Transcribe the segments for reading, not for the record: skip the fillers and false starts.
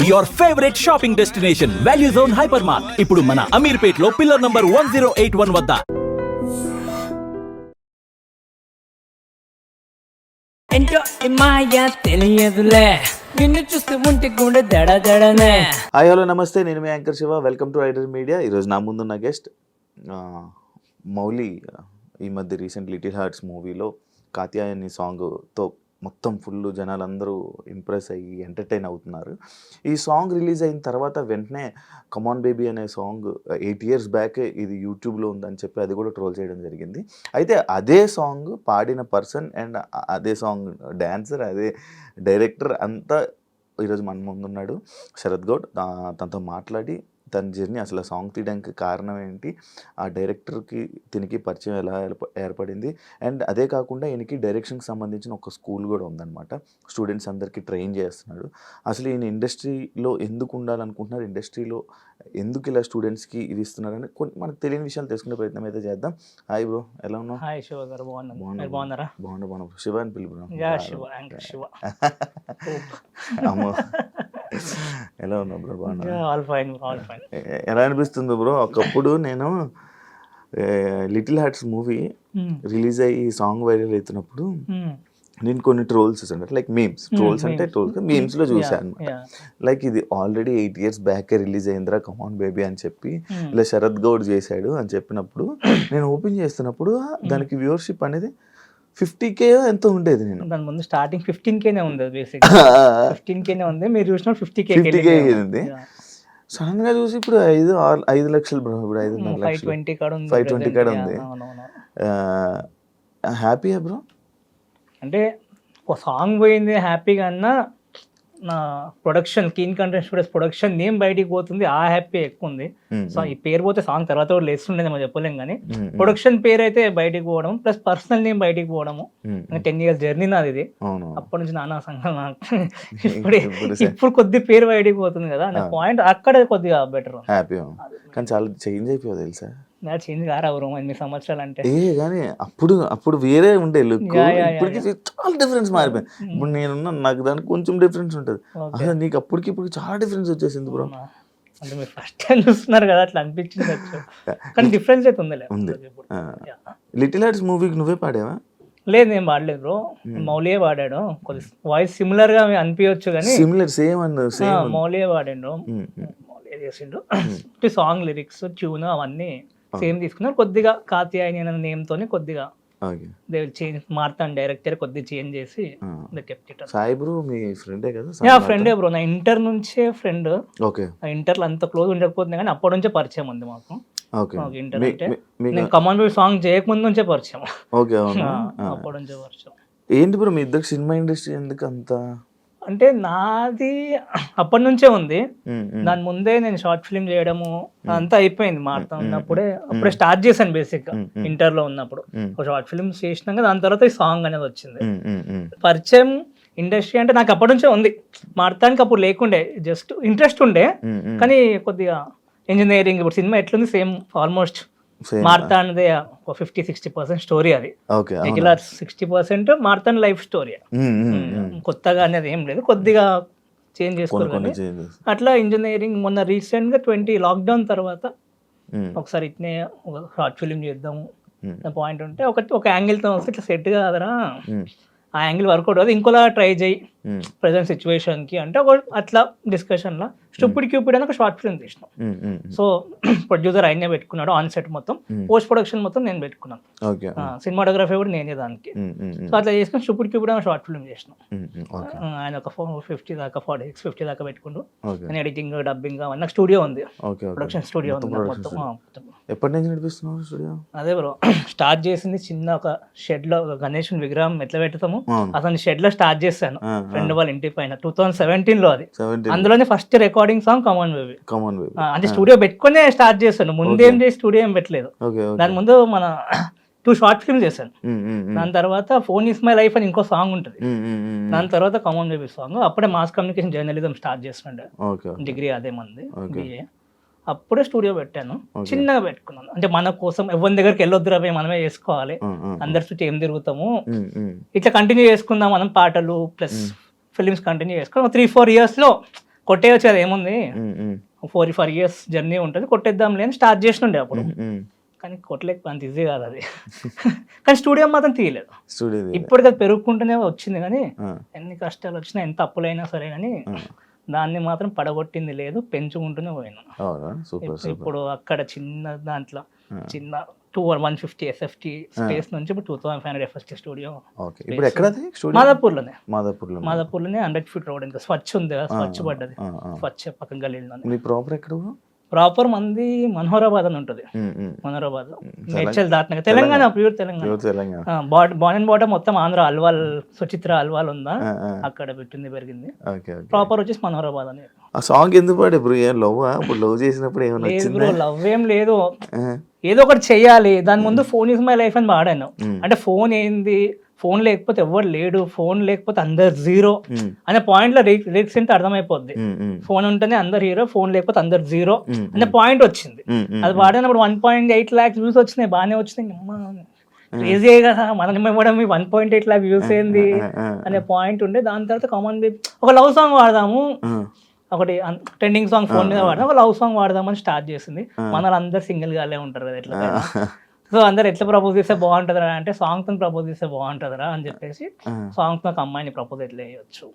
Your favourite shopping destination value zone hyper mart ఇప్పుడు మన అమీర్పేట్ లో పిల్లర్ నంబర్ 1081 వద్ద. ఎంటో మాయ తెలియదులే నిన్ను చూస్తూ ఉంటే కూడా దడదడనే. హాయ్ హలో నమస్తే, నేను మీ anchor Shiva. Welcome to iDream Media. ఈరోజు నా ముందున్న గెస్ట్ మౌలి. ఈ మధ్య రీసెంట్ లిటిల్ హార్ట్స్ మూవీలో కాత్యాయని సాంగ్తో మొత్తం ఫుల్ జనాలందరూ ఇంప్రెస్ అయ్యి ఎంటర్టైన్ అవుతున్నారు. ఈ సాంగ్ రిలీజ్ అయిన తర్వాత వెంటనే కమాన్ బేబీ అనే సాంగ్ 8 years బ్యాక్ ఇది యూట్యూబ్లో ఉందని చెప్పి అది కూడా ట్రోల్ చేయడం జరిగింది. అయితే అదే సాంగ్ పాడిన పర్సన్ అండ్ అదే సాంగ్ డ్యాన్సర్, అదే డైరెక్టర్ అంతా ఈరోజు మన ముందున్నాడు, శరత్ గౌడ్. తనతో మాట్లాడి తన జర్నీ, అసలు ఆ సాంగ్ తీయడానికి కారణం ఏంటి, ఆ డైరెక్టర్కి దీనికి పరిచయం ఎలా ఏర్పడింది, అండ్ అదే కాకుండా ఈయనకి డైరెక్షన్కి సంబంధించిన ఒక స్కూల్ కూడా ఉందన్నమాట. స్టూడెంట్స్ అందరికీ ట్రైన్ చేస్తున్నాడు. అసలు ఈయన ఇండస్ట్రీలో ఎందుకు ఉండాలనుకుంటున్నారు, ఇండస్ట్రీలో ఎందుకు ఇలా స్టూడెంట్స్కి ఇది ఇస్తున్నారని కొన్ని మనకు తెలియని విషయాలు తెలుసుకునే ప్రయత్నం అయితే చేద్దాం. హాయ్ బ్రో, ఎలా ఉన్నావు? హాయ్ శివ గారు, బాగున్నారా? బాగున్నా. శివ అని పిలు బ్రో. అమ్మో, ఎలా ఉన్నావు బ్రో? బాగున్నా. ఎలా అనిపిస్తుంది బ్రో? ఒకప్పుడు నేను లిటిల్ హార్ట్స్ మూవీ రిలీజ్ అయ్యి సాంగ్ వైరల్ అవుతున్నప్పుడు నేను కొన్ని ట్రోల్స్ చూసాను, లైక్ మీమ్స్. ట్రోల్స్ అంటే ట్రోల్స్ మీమ్స్లో చూశాను. లైక్ ఇది ఆల్రెడీ 8 years బ్యాక్ రిలీజ్ అయిందిరా కమాన్ బేబీ అని చెప్పి ఇలా శరత్ గౌడ్ చేశాడు అని చెప్పినప్పుడు నేను ఓపెన్ చేస్తున్నప్పుడు దానికి వ్యూవర్షిప్ అనేది 50K ఎంతో ఉండేది. నేను దాని ముందు స్టార్టింగ్ 15K ఉంది, బేసిక్ 15K ఉంది. మీరు చూసిన 50K ఉంది. సడన్ గా చూసి ఇప్పుడు 5 లక్షలు బ్రో. ఇప్పుడు 520 కాడ ఉంది. హ్యాపీయా బ్రో? అంటే ఒక సాంగ్ పోయింది హ్యాపీగా అన్నా, నా production keen content studios production name బయటికి పోతుంది, ఆ హ్యాపీ ఎక్కువ ఉంది. సో ఈ పేరు పోతే సాంగ్ తర్వాత కూడా లేస్తుండేది మనం చెప్పలేం, కానీ ప్రొడక్షన్ పేరు అయితే బయటికి పోవడం ప్లస్ పర్సనల్ నేమ్ బయటికి పోవడము. 10 years జర్నీ నాది ఇది. అప్పటి నుంచి నానా సంఘం ఇప్పుడు కొద్ది పేరు బయటికి పోతుంది కదా అనే పాయింట్ అక్కడ కొద్దిగా బెటర్. హ్యాపీ కానీ చాలా చేంజ్ అయిపోయింది తెలుసా? చేంజ్ కారా 8 సంవత్సరాలు అంటే. కానీ అప్పుడు వేరే ఉండే లుక్, ఇప్పటికి చాలా డిఫరెన్స్ మారిపోయింది. ఇప్పుడు నేనున్నా, నాకు దానికి కొంచెం డిఫరెన్స్ ఉంటుంది. అసలు నీకు అప్పటికి ఇప్పుడు చాలా డిఫరెన్స్ వచ్చేసింది బ్రో. అంటే మీరు ఫస్ట్ టైం చూస్తున్నారు కదా, అట్లా అనిపించింది. కానీ డిఫరెన్స్ అయితే ఉంది. లిటిల్ హార్ట్స్ మూవీకి నువ్వే పాడావా? లేదు, నేను పాడలేదు బ్రో, మౌలియే పాడాడు. కొద్ది వాయిస్ సిమిలర్ గా అనిపించచ్చు కానీ మౌలియే పాడాడు, మౌలియే చేసిండు. సాంగ్ లిరిక్స్, ట్యూన్ అవన్నీ సేమ్ తీసుకున్నారు. కొద్దిగా కాత్యాయని అనే నేమ్ తోని కొద్దిగా చేంజ్ మారుతాను, డైరెక్టర్ కొద్దిగా చేంజ్ చేసి సాయి బ్రో మీ ఫ్రెండే కదా? ఫ్రెండే బ్రో, నా ఇంటర్ నుంచే ఫ్రెండ్. ఇంటర్ లో అంత క్లోజ్ ఉండకపోతుంది కానీ అప్పటి నుంచే పరిచయం ఉంది మాకు. ఇంటర్ అంటే నేను కమాన్ బేబీ సాంగ్ చేయకముందు నుంచే పరిచయం. అప్పటి నుంచే పరిచయం. ఏంటి బ్రో మీ ఇద్దరు సినిమా ఇండస్ట్రీ ఎందుకు అంత? అంటే నాది అప్పటి నుంచే ఉంది. దాని ముందే నేను షార్ట్ ఫిల్మ్ చేయడము అంతా అయిపోయింది. మారుతా ఉన్నప్పుడే అప్పుడే స్టార్ట్ చేశాను బేసిక్ గా. ఇంటర్ లో ఉన్నప్పుడు ఒక షార్ట్ ఫిల్మ్ చేసినాక దాని తర్వాత ఈ సాంగ్ అనేది వచ్చింది. పరిచయం ఇండస్ట్రీ అంటే నాకు అప్పటి నుంచే ఉంది. మారుతానికి అప్పుడు లేకుండే, జస్ట్ ఇంట్రెస్ట్ ఉండే. కానీ కొద్దిగా ఇంజనీరింగ్, ఇప్పుడు సినిమా ఎట్లుంది సేమ్ ఆల్మోస్ట్ మార్తాన్ 50-60% స్టోరీ, అది రెగ్యులర్ 60% మార్తాన్ లైఫ్ స్టోరీ. కొత్తగా అనేది ఏం లేదు, కొద్దిగా చేంజ్ చేసుకోవాలి. అట్లా ఇంజనీరింగ్ మొన్న రీసెంట్ గా 20 లాక్డౌన్ తర్వాత ఒకసారి ఇట్నే ఒక షార్ట్ ఫిల్మ్ చేద్దాము పాయింట్ ఉంటే ఒక యాంగిల్ తో వస్తే ఇట్లా సెట్ కాదరా, ఆ యాంగిల్ వర్కౌట్ అవుతుంది, ఇంకోలా ట్రై చేయి ప్రజెంట్ సిచ్యువేషన్ కి అంటే ఒక అట్లా డిస్కషన్ లో స్టూపిడ్ క్యూపిడ్ అని ఒక షార్ట్ ఫిల్మ్ తీసినాం. సో ప్రొడ్యూసర్ ఆయనే పెట్టుకున్నాడు, ఆన్ సెట్ మొత్తం, పోస్ట్ ప్రొడక్షన్ మొత్తం నేను పెట్టుకున్నాను, సినిమాటోగ్రఫీ కూడా నేనే దానికి. సో అట్లా చేసుకుని స్టూపిడ్ క్యూపిడ్ అని షార్ట్ ఫిల్మ్ చేసినాం. ఆయన ఒక 50 దాకా 46-50 దాకా పెట్టుకుంటూ నేను ఎడిటింగ్, డబ్బింగ్ అవన్నీ స్టూడియో ఉంది, ప్రొడక్షన్ స్టూడియో ఉంది మొత్తం. ఎప్పటి నుంచి నడిపిస్తున్నావు స్టూడియో? అదే బ్రో, స్టార్ట్ చేసింది చిన్న ఒక షెడ్ లో, గణేష్ విగ్రహం ఎట్లా పెడతాము అతని షెడ్ లో స్టార్ట్ చేశాను ఫ్రెండ్ వాళ్ళ ఇంటి పైన 2017 లో. అది అందులోనే first recording song come on baby. అంటే స్టూడియో పెట్టుకునే స్టార్ట్ చేశాను, ముందేం చేసి స్టూడియో ఏం పెట్టలేదు. దాని ముందు మన 2 షార్ట్ ఫిల్మ్ చేశాను. దాని తర్వాత ఫోన్ ఇస్ మై లైఫ్ అని ఇంకో సాంగ్ ఉంటుంది. దాని తర్వాత కమాన్ బేబీ సాంగ్. అప్పుడే మాస్ కమ్యూనికేషన్ జర్నలిజం స్టార్ట్ చేస్తుండే, డిగ్రీ అదే మంది BA. అప్పుడే స్టూడియో పెట్టాను, చిన్నగా పెట్టుకున్నాను. అంటే మన కోసం ఎవరి దగ్గరికి వెళ్ళొద్దురా, మనమే చేసుకోవాలి, అందరి చుట్టూ ఏం తిరుగుతాము, ఇట్లా కంటిన్యూ చేసుకుందాం మనం, పాటలు ప్లస్ ఫిలిమ్స్ కంటిన్యూ చేసుకుని 3-4 years లో కొట్టేయచ్చు కదా ఏముంది, 4 years జర్నీ ఉంటుంది, కొట్టేద్దాం లేని స్టార్ట్ చేసినుండే అప్పుడు. కానీ కొట్టలేక అంత ఈజీ కాదు అది. కానీ స్టూడియో మాత్రం తీయలేదు. స్టూడియో ఇప్పటికి అది పెరుగుకుంటూనే వచ్చింది, కానీ ఎన్ని కష్టాలు వచ్చినా ఎంత అప్పులైనా సరే కానీ దాన్ని మాత్రం పడగొట్టింది లేదు, పెంచుకుంటూనే పోయినాను. ఇప్పుడు అక్కడ చిన్న దాంట్లో చిన్న 150 SFT స్పేస్ నుంచి ఇప్పుడు 2500 FST స్టూడియో. ఇప్పుడు ఎక్కడది? మాదాపూర్లోనే. మాదాపూర్లోనే 100 feet రోడ్, ఇంకా స్వచ్ఛ ఉంది కదా, స్వచ్ఛ పడ్డది, స్వచ్ఛ పక్కన గలీలోనే. మీ ప్రాపర్ ఎక్కడ? ప్రాపర్ మంది మనోహరాబాద్ అని ఉంటుంది, మనోహరాబాద్ మేడ్చల్ దాటినాక తెలంగాణ, ప్యూర్ తెలంగాణ. బాన్ అండ్ బాటమ్ మొత్తం ఆంధ్ర, అల్వాల్ సుచిత్ర అల్వాల్ ఉందా అక్కడ పెట్టింది పెరిగింది. ప్రాపర్ వచ్చేసి మనోహరాబాద్ అని. ఆ సాంగ్ ఎందుకు పాడే బ్రో? ఏం లవ్? ఇప్పుడు లవ్ చేసినప్పుడు ఏమైనా వచ్చిందా? లవ్ ఏం లేదు, ఏదో ఒకటి చెయ్యాలి, దాని ముందు ఫోన్ ఇస్ మై లైఫ్ అని పాడాను. అంటే ఫోన్ ఏంది, ఫోన్ లేకపోతే ఎవరు లేడు, ఫోన్ లేకపోతే అందరు జీరో అనే పాయింట్ లో లిరిక్స్ అంటే అర్థమైపోద్ది. ఫోన్ ఉంటేనే అందరు హీరో, ఫోన్ లేకపోతే అందరు జీరో అనే పాయింట్ వచ్చింది. అది పాడినప్పుడు 1.8 lakhs వ్యూస్ వచ్చినాయి, బాగానే వచ్చినాయి. క్రేజీ కదా మనం ఇవ్వడం, 1.8 lakh వ్యూస్ ఏంది అనే పాయింట్ ఉండే. దాని తర్వాత కామన్ ఒక లవ్ సాంగ్ వాడదాము, ఒకటి ట్రెండింగ్ సాంగ్ ఫోన్ మీద వాడదాం, ఒక లవ్ సాంగ్ వాడదామని స్టార్ట్ చేసింది. మన అందరు సింగిల్ గానే ఉంటారు కదా ఎట్లా. సో అందరు ఎట్లా ప్రపోజ్ చేస్తే బాగుంటుందిరా అంటే సాంగ్ తో ప్రపోజ్ చేస్తే బాగుంటుందిరా అని చెప్పేసి సాంగ్ తో ఒక అమ్మాయిని ప్రపోజ్ ఎట్లా చేయొచ్చు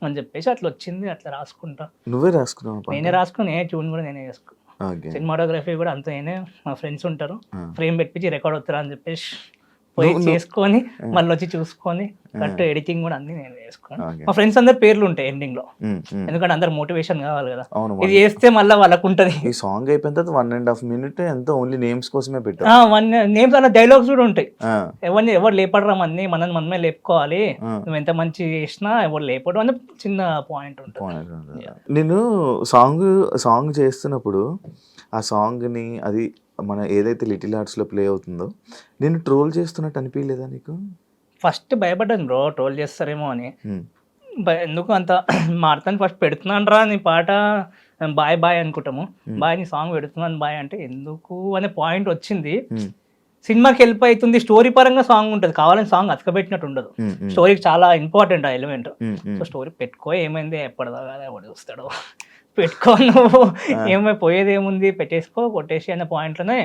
అని చెప్పేసి అట్లా వచ్చింది. అట్లా రాసుకుంటా. నువ్వే రాసుకున్నావు? నేనే రాసుకుని, నేనే ట్యూన్ కూడా నేనే చేసుకున్నాను. సినిమాటోగ్రఫీ కూడా అంత నేనే, మా ఫ్రెండ్స్ ఉంటారు, ఫ్రేమ్ పెట్టించి రికార్డ్ అవుతారా అని చెప్పేసి పోయి చేసుకొని మళ్ళీ వచ్చి చూసుకొని కరెక్ట్ ఎడిటింగ్ కూడా అన్ని నేను చేసుకున్నాను. మా ఫ్రెండ్స్ అందరు పేర్లు ఉంటాయి ఎండింగ్ లో, ఎందుకంటే అందరు మోటివేషన్ కావాలి కదా, ఇది చేస్తే మళ్ళీ వాళ్ళకు ఉంటది. ఈ సాంగ్ అయిపోయిన తర్వాత 1.5 minutes ఎంత ఓన్లీ నేమ్స్ కోసమే పెట్టారు. నేమ్స్ అన్న డైలాగ్స్ కూడా ఉంటాయి. ఎవరు లేపడరా మన్ని, మనమే లేపుకోవాలి, నువ్వు ఎంత మంచి చేసినా ఎవరు లేపడం అని చిన్న పాయింట్ ఉంటుంది. నేను సాంగ్ చేస్తున్నప్పుడు ఆ సాంగ్ని, అది మన ఏదైతే లిటిల్ హార్ట్స్ లో ప్లే అవుతుందో, నేను ట్రోల్ చేస్తున్నట్టు అనిపించలేదా నీకు? ఫస్ట్ భయపడ్డాను బ్రో, ట్రోల్ చేస్తారేమో అని. ఎందుకు అంత మాడతాను, ఫస్ట్ పెడుతున్నాను రా నీ పాట, బాయ్ బాయ్ అనుకుంటాము, బాయ్ నీ సాంగ్ పెడుతున్నాను బాయ్ అంటే ఎందుకు అనే పాయింట్ వచ్చింది. సినిమాకి హెల్ప్ అవుతుంది, స్టోరీ పరంగా సాంగ్ ఉంటుంది, కావాలని సాంగ్ అతకబెట్టినట్టు ఉండదు, స్టోరీకి చాలా ఇంపార్టెంట్ ఆ ఎలిమెంట్. సో స్టోరీ పెట్టుకో, ఏమైంది ఎప్పటిదాకా ఎవడు చూస్తాడు, పెట్టుకో, నువ్వు పోయేది ఏముంది, పెట్టేసుకో కొట్టేసి అనే పాయింట్లోనే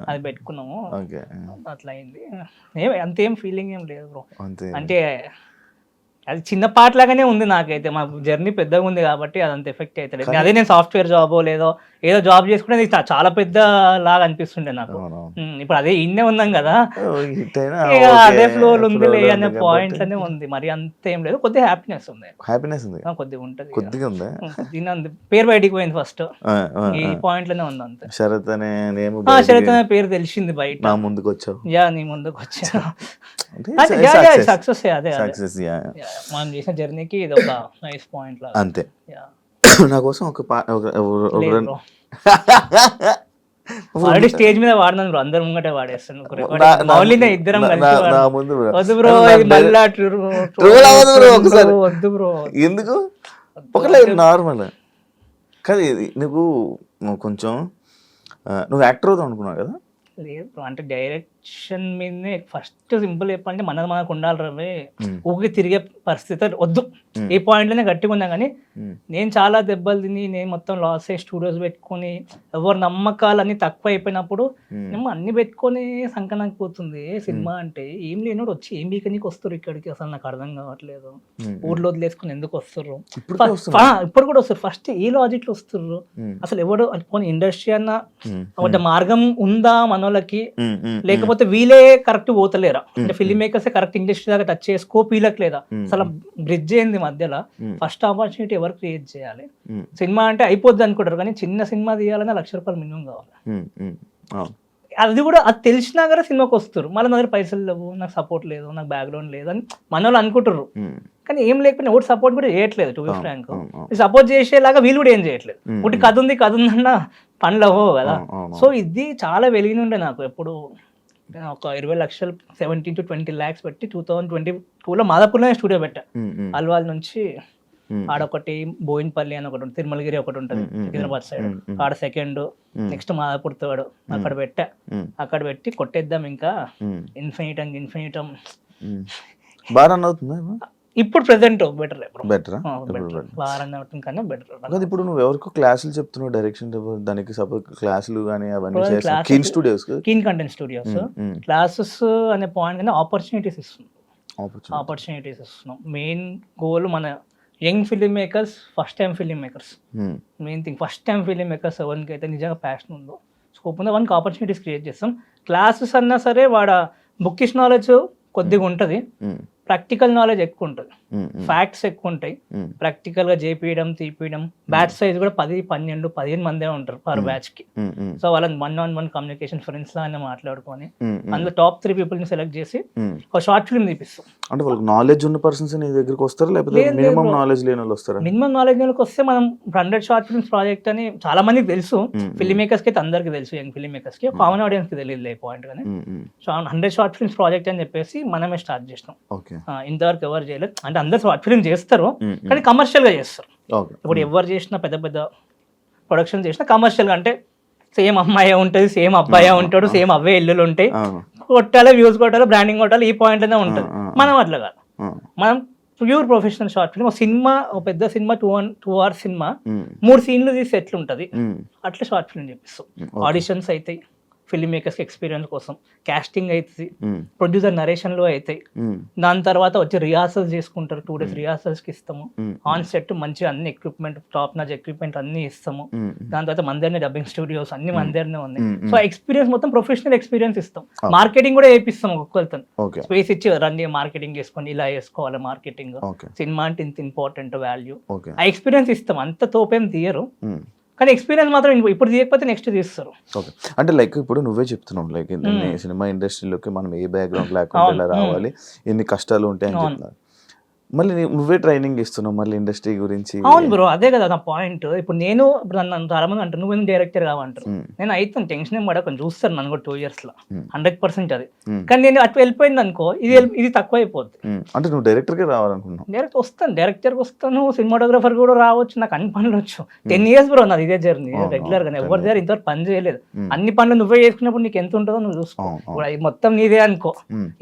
అది పెట్టుకున్నాము. అట్లా అయింది, అంతేం ఫీలింగ్ ఏం లేదు బ్రో. అంటే అది చిన్న పార్ట్ లాగానే ఉంది నాకైతే, మా జర్నీ పెద్దగా ఉంది కాబట్టి అదంత ఎఫెక్ట్ అవుతుంది. అదే నేను సాఫ్ట్వేర్ జాబో లేదో ఏదో జాబ్ చేసుకుంటే చాలా పెద్ద లాగా అనిపిస్తుండే నాకు. ఇప్పుడు అదే ఇన్నే ఉన్నాం కదా, అదే ఫ్లో ఉంది అనే పాయింట్ లోనే ఉంది, మరి అంత ఏం లేదు, కొద్దిగా హ్యాపీనెస్ ఉంది. కొద్దిగా ఉంటుంది, కొద్దిగా పేరు బయటికి పోయింది ఫస్ట్, ఈ పాయింట్ లోనే ఉంది అంతే. శరత్ అనే పేరు తెలిసింది బయట, నా ముందుకు వచ్చావు. నీ ముందుకు వచ్చా, సక్సెస్. అదే మనం చేసిన జర్నీకి ఇది ఒక నైస్ పాయింట్ లాగా అంతే. నా కోసం ఒక ఆల్రెడీ స్టేజ్ మీద వాడినాను బ్రో, అందరు ముంగటే వాడేస్తాను. ఇద్దరం వద్దు బ్రో, వద్దు బ్రో. ఎందుకు? ఒకలే నార్మల్ కాదు, నువ్వు కొంచెం నువ్వు యాక్టర్ అవుతావు అనుకున్నావు కదా? లేదు బ్రో, అంటే డైరెక్షన్ మీదనే ఫస్ట్ సింపుల్ చెప్పాలంటే మనకు ఉండాలి రవి, ఊరికి తిరిగే పరిస్థితి వద్దు. ఈ పాయింట్ లోనే గట్టిగా ఉన్నా, కానీ నేను చాలా దెబ్బలు తిని, నేను మొత్తం లాస్ అయ్యి స్టూడియోస్ పెట్టుకొని, ఎవరు నమ్మకాలు అన్ని తక్కువ అయిపోయినప్పుడు మేము అన్ని పెట్టుకొని సంకనాకి పోతుంది. సినిమా అంటే ఏం లేనోడు వచ్చి ఏం బీక నీకు వస్తారు ఇక్కడికి, అసలు నాకు అర్థం కావట్లేదు. ఊర్లో వదిలేసుకుని ఎందుకు వస్తారు, ఇప్పుడు కూడా వస్తారు, ఫస్ట్ ఈ లాజిక్ లో వస్తారు. అసలు ఎవడు కొన్ని ఇండస్ట్రీ అన్న ఒక మార్గం ఉందా మనోళ్ళకి, లేకపోతే వీళ్ళే కరెక్ట్ పోతలేరా, అంటే ఫిల్మ్ మేకర్స్ కరెక్ట్ ఇండస్ట్రీ దాకా టచ్ చేసే స్కోప్ వీళ్ళకి లేదా, అసలు బ్రిడ్జ్ అయింది మధ్యలో. ఫస్ట్ ఆపర్చునిటీ ఎవరు క్రియేట్ చేయాలి? సినిమా అంటే అయిపోద్ది అనుకుంటారు, కానీ చిన్న సినిమా తీయాలన్నా ₹1,00,000 మినిమం కావాలి. అది కూడా అది తెలిసినా కదా సినిమాకి వస్తారు, మళ్ళీ నా దగ్గర పైసలు లేవు, నాకు సపోర్ట్ లేదు, నాకు బ్యాక్గ్రౌండ్ లేదు అని మన వాళ్ళు అనుకుంటారు. కానీ ఏం లేకపోయినా ఒకటి సపోర్ట్ కూడా చేయట్లేదు. టు బి ఫ్రాంక్, సపోర్ట్ చేసేలాగా వీళ్ళు కూడా ఏం చేయట్లేదు. ఒకటి కథ ఉందన్న పనులు అవ్వవు కదా. సో ఇది చాలా వెలిగినుండే నాకు. ఎప్పుడు ఒక 20 లక్షలు 17 to 20 lakhs పెట్టి 2022లో మాదాపూర్లోనే స్టూడియో పెట్టా. అల్వాల్ నుంచి ఆడొకటి, బోయిన్పల్లి అని ఒకటి ఉంటుంది, తిరుమలగిరి ఒకటి ఉంటుంది హైదరాబాద్ సైడ్, ఆడ సెకండ్, నెక్స్ట్ మాదాపూర్ థర్డ్. అక్కడ పెట్టా. అక్కడ పెట్టి కొట్టేద్దాం ఇంకా ఇన్ఫినిటం బాగా రన్ అవుతుందా? ఇప్పుడు ప్రెసెంట్ బెటర్ బెటరా వారం కన్నా బెటర్. కాదు ఇప్పుడు నువ్వు ఎవరికో క్లాసులు చెప్తున్నావు డైరెక్షన్ దానికి సపోజ్ క్లాసులు కానీ అవన్నీ చేస్తావు keen studios keen content studios classes అనే పాయింట్ కానీ ఆపర్చునిటీస్ ఇస్తున్నాం. ఆపర్చునిటీస్ ఇస్తున్నాం. మెయిన్ గోల్ మన young film makers, first time film makers, main thing first time film makers ఎవరికి అయితే నిజంగా ప్యాషన్ ఉందో, స్కోప్ ఉందో వానికి ఆపర్చునిటీస్ క్రియేట్ చేస్తాం. క్లాసెస్ అన్నా సరే వాడ బుక్కిష్ నాలెడ్జ్ కొద్దిగా ఉంటుంది, ప్రాక్టికల్ నాలెడ్జ్ ఎక్కువ ఉంటుంది, ఫ్యాక్ట్స్ ఎక్కువ ఉంటాయి. ప్రాక్టికల్ గా చేపియడం తీపియడం, బ్యాచ్ సైజ్ కూడా 10, 12, 15 మందే ఉంటారు పర్ బ్యాచ్ కి. సో వాళ్ళని 1-on-1 కమ్యూనికేషన్ ఫ్రెండ్స్ లాగానే మాట్లాడుకొని అందులో టాప్ 3 people ని సెలెక్ట్ చేసి ఒక షార్ట్ ఫిల్మ్ తీపిస్తాం. అంటే వాళ్ళకి నాలెడ్జ్ ఉన్న పర్సన్స్ నీ దగ్గరికి వస్తారా లేకపోతే మినిమం నాలెడ్జ్ లేని వాళ్ళు వస్తారా? మినిమం నాలెడ్జ్ వాళ్ళకి వస్తే మనం 100 షార్ట్ ఫిల్మ్స్ ప్రాజెక్ట్ అని చాలా మందికి తెలుసు, ఫిల్మ్ మేకర్స్ కి అయితే అందరికి తెలుసు, యంగ్ ఫిల్మ్ మేకర్స్ కి, కామన్ ఆడియన్స్ కి తెలియదు పాయింట్ కానీ. సో 100 షార్ట్ ఫిల్మ్స్ ప్రాజెక్ట్ అని చెప్పేసి మనమే స్టార్ట్ చేసినాం. ఇంతవరకు ఎవరు చేయలేదు, అంటే అందరు షార్ట్ ఫిల్మ్ చేస్తారు కానీ కమర్షియల్ గా చేస్తారు. ఇప్పుడు ఎవరు చేసినా పెద్ద పెద్ద ప్రొడక్షన్ చేసినా కమర్షియల్ గా, అంటే సేమ్ అమ్మాయి ఉంటుంది, సేమ్ అబ్బాయి ఉంటాడు, సేమ్ అవే ఇల్లులు ఉంటాయి, కొట్టాలి వ్యూస్ కొట్టాలి, బ్రాండింగ్ కొట్టాలి, ఈ పాయింట్ అనే ఉంటుంది. మనం అట్లా కాదు, మనం pure professional short film. Cinema ఒక పెద్ద సినిమా 2 hours సినిమా 3 scenes తీసి ఎట్లుంటది అట్లా షార్ట్ ఫిల్మ్ చెప్పిస్తాం. ఆడిషన్స్ అవుతాయి ఫిల్మ్ మేకర్స్ ఎక్స్పీరియన్స్ కోసం, కాస్టింగ్ అవుతుంది, ప్రొడ్యూసర్ నరేషన్లు అవుతాయి, దాని తర్వాత వచ్చి రిహార్సల్స్ చేసుకుంటారు, 2 days రిహార్సల్స్ కి ఇస్తాము. ఆన్ సెట్ మంచి అన్ని ఎక్విప్మెంట్, టాప్ నాచ్ ఎక్విప్మెంట్ అన్ని ఇస్తాము. దాని తర్వాత మందరిని డబ్బింగ్ స్టూడియోస్ అన్ని మందరినే ఉన్నాయి. సో ఎక్స్పీరియన్స్ మొత్తం ప్రొఫెషనల్ ఎక్స్పీరియన్స్ ఇస్తాం. మార్కెటింగ్ కూడా వేపిస్తాం, ఒక్కొక్కరితో స్పేస్ ఇచ్చి రండి మార్కెటింగ్ చేసుకొని ఇలా వేసుకోవాలి మార్కెటింగ్, సినిమా అంటే ఇంత ఇంపార్టెంట్ వాల్యూ, ఆ ఎక్స్పీరియన్స్ ఇస్తాం. అంత తోపేం తీయరు కానీ ఎక్స్పీరియన్స్ మాత్రం ఇప్పుడు తీయకపోతే నెక్స్ట్ తీస్తారు. ఓకే, అంటే లైక్ ఇప్పుడు నువ్వే చెప్తున్నావు లైక్ సినిమా ఇండస్ట్రీలోకి మనం ఏ బ్యాక్గ్రౌండ్ లేకుండా ఇలా రావాలి, ఎన్ని కష్టాలు ఉంటాయి అని చెప్తున్నారు. మళ్ళీ నువ్వే ట్రైనింగ్ ఇస్తున్నావు మళ్ళీ ఇండస్ట్రీ గురించి. అవును బ్రో, అదే కదా నా పాయింట్. ఇప్పుడు నేను నన్ను చాలా మంది అంటారు నువ్వు డైరెక్టర్ కావంటారు. నేను అయితే టెన్షన్ ఏం పడకుండా చూస్తాను, నన్ను కూడా 2 years లో 100% అది. కానీ నేను అటు వెళ్ళిపోయింది అనుకో ఇది తక్కువ అయిపోద్ది. అంటే నువ్వు డైరెక్టర్ గా రావాలనుకుంటున్నావు? డైరెక్ట్ వస్తాను, డైరెక్టర్కి వస్తాను, సినిమాటోగ్రఫర్ కూడా రావచ్చు, నాకు అన్ని పనులు వచ్చు. 10 years బ్రో నాది ఇదే జర్నీ రెగ్యులర్ గా. ఎవరి దగ్గర ఇంతవరకు పని చేయలేదు. అన్ని పనులు నువ్వే చేసుకున్నప్పుడు నీకు ఎంత ఉంటుందో నువ్వు చూసుకో. మొత్తం నీదే అనుకో,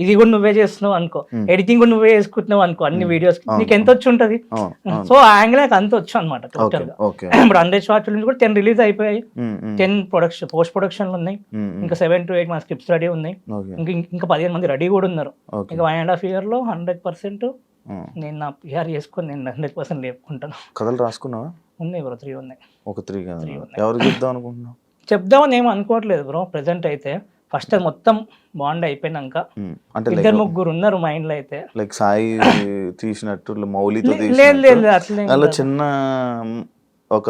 ఇది కూడా నువ్వే చేస్తున్నావు అనుకో, ఎడిటింగ్ కూడా నువ్వే చేసుకుంటున్నావు అనుకో, అన్ని వీడియోస్ నీకు ఎంత వచ్చి ఉంటది. సో ఆ యాంగిల్ నాకు అంత వచ్చు అనమాట టోటల్ గా. ఇప్పుడు 100 షార్ట్ ఫిల్మ్స్ కూడా 10 రిలీజ్ అయిపోయాయి, 10 ప్రొడక్షన్ పోస్ట్ ప్రొడక్షన్ ఉన్నాయి, ఇంకా 7 to 8 మన స్క్రిప్ట్స్ రెడీ ఉన్నాయి, ఇంకా 15 మంది రెడీ కూడా ఉన్నారు. ఇంకా 1.5 year లో 100% నేను నా PR చేసుకొని నేను 100% లేపుకుంటాను. కథలు రాసుకున్నావా? ఉన్నాయి బ్రో, 3 ఉన్నాయి. ఒక 3 ఎవరు చెప్దాం అనుకుంటున్నావు? చెప్దామని ఏం అనుకోవట్లేదు బ్రో ప్రెసెంట్ అయితే. ఫస్ట్ అది మొత్తం బాండ్ అయిపోయినాక 2-3 ఉన్నారు మైండ్ లో అయితే. లైక్ సాయి తీసినట్టు మౌలితో అలా చిన్న ఒక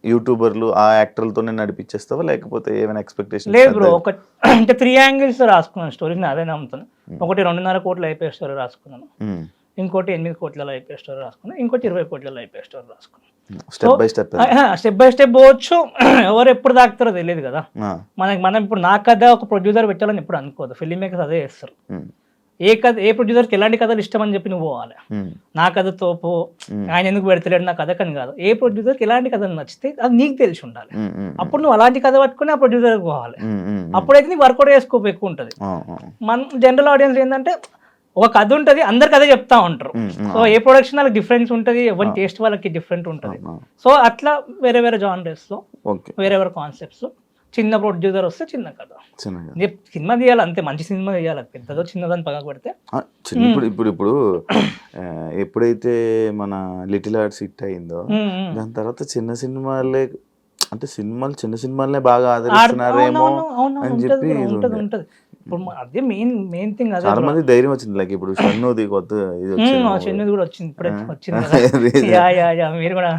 యూట్యూబర్లు ఆ యాక్టర్లతో నడిపించేస్తావా లేకపోతే ఏమైనా ఎక్స్పెక్టేషన్? లేదు బ్రో, అంటే 3 angles రాసుకున్నాను స్టోరీ, నేను అదే నమ్ముతాను. ఒకటి 2.5 కోట్ల అయిపోయే స్టోరీ రాసుకున్నాను, ఇంకోటి 8 కోట్ల అయిపోయే స్టోరీ రాసుకున్నాను, ఇంకోటి 20 కోట్ల అయిపోయే స్టోరీ రాసుకున్నాను. స్టెప్ బై స్టెప్ పోవచ్చు. ఎవరు ఎప్పుడు దాకుతారో తెలియదు కదా మనం. ఇప్పుడు నా కథ ఒక ప్రొడ్యూసర్ పెట్టాలని ఎప్పుడు అనుకోదు, ఫిల్మ్ మేకర్స్ అదే చేస్తారు. ఏ ప్రొడ్యూసర్కి ఎలాంటి కథలు ఇష్టం అని చెప్పి నువ్వు పోవాలి. నా కథ తోపు ఆయన ఎందుకు పెడతలేడు నా కథ కని కాదు, ఏ ప్రొడ్యూసర్కి ఎలాంటి కథలు నచ్చితే అది నీకు తెలిసి ఉండాలి. అప్పుడు నువ్వు అలాంటి కథ పట్టుకుని ఆ ప్రొడ్యూసర్కి పోవాలి. అప్పుడైతే నీకు వర్కౌట్ చేసుకోపు ఎక్కువ ఉంటుంది. మన జనరల్ ఆడియన్స్ ఏంటంటే ఒక కథ ఉంటుంది, అందరు కథ చెప్తా ఉంటారు. సో ఏ ప్రొడక్షన్ వాళ్ళకి డిఫరెన్స్ ఉంటుంది, ఎవరి టేస్ట్ వాళ్ళకి డిఫరెంట్ ఉంటుంది. సో అట్లా వేరే వేరే జానర్స్ లో వేరే వేరే కాన్సెప్ట్స్. చిన్న ప్రొడ్యూసర్ వస్తే చిన్న కథ, సినిమా తీయాలి అంతే, మంచి సినిమా తీయాలి, పెద్దదో చిన్నదని పక్కకు పెడితే. ఇప్పుడు ఎప్పుడైతే మన లిటిల్ హార్ట్స్ హిట్ అయిందో దాని తర్వాత చిన్న సినిమాలే, అంటే చిన్న సినిమాలనే బాగా ఆదరిస్తున్నారేమో అని చెప్పి ఉంటది. ఇప్పుడు అదే మెయిన్ థింగ్. అదే చాలా మంది ధైర్యం వచ్చింది, లైక్ ఇప్పుడు షన్నుది కొత్త షన్నుది కూడా వచ్చింది, ఇప్పుడే వచ్చింది. మీరు కూడా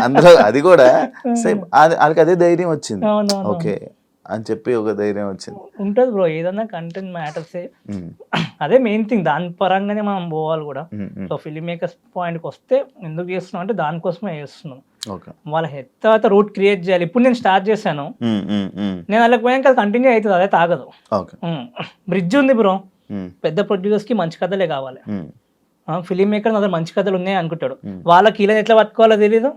అందులో అది కూడా వాళ్ళకి అదే ధైర్యం వచ్చింది, ఓకే అని చెప్పి ఒక ధైర్యం వచ్చింది. ఉంటది బ్రో, ఏదన్నా కంటెంట్ మ్యాటర్స్, అదే మెయిన్ థింగ్. దాని పరంగానే మనం పోవాలి కూడా. సో ఫిల్మ్ మేకర్స్ పాయింట్కి వస్తే ఎందుకు చేస్తున్నాం అంటే దానికోసమే చేస్తున్నాం. వాళ్ళ తర్వాత రూట్ క్రియేట్ చేయాలి. ఇప్పుడు నేను స్టార్ట్ చేశాను, నేను వాళ్ళకి పోయాక కంటిన్యూ అవుతుంది, అదే తాగదు. బ్రిడ్జ్ ఉంది బ్రో, పెద్ద ప్రొడ్యూసర్స్ కి మంచి కథలే కావాలి. ఫిలిం మేకర్ నా దగ్గర మంచి కథలు ఉన్నాయి అనుకుంటాడు, వాళ్ళకి వీళ్ళని ఎట్లా పట్టుకోవాలో తెలియదు,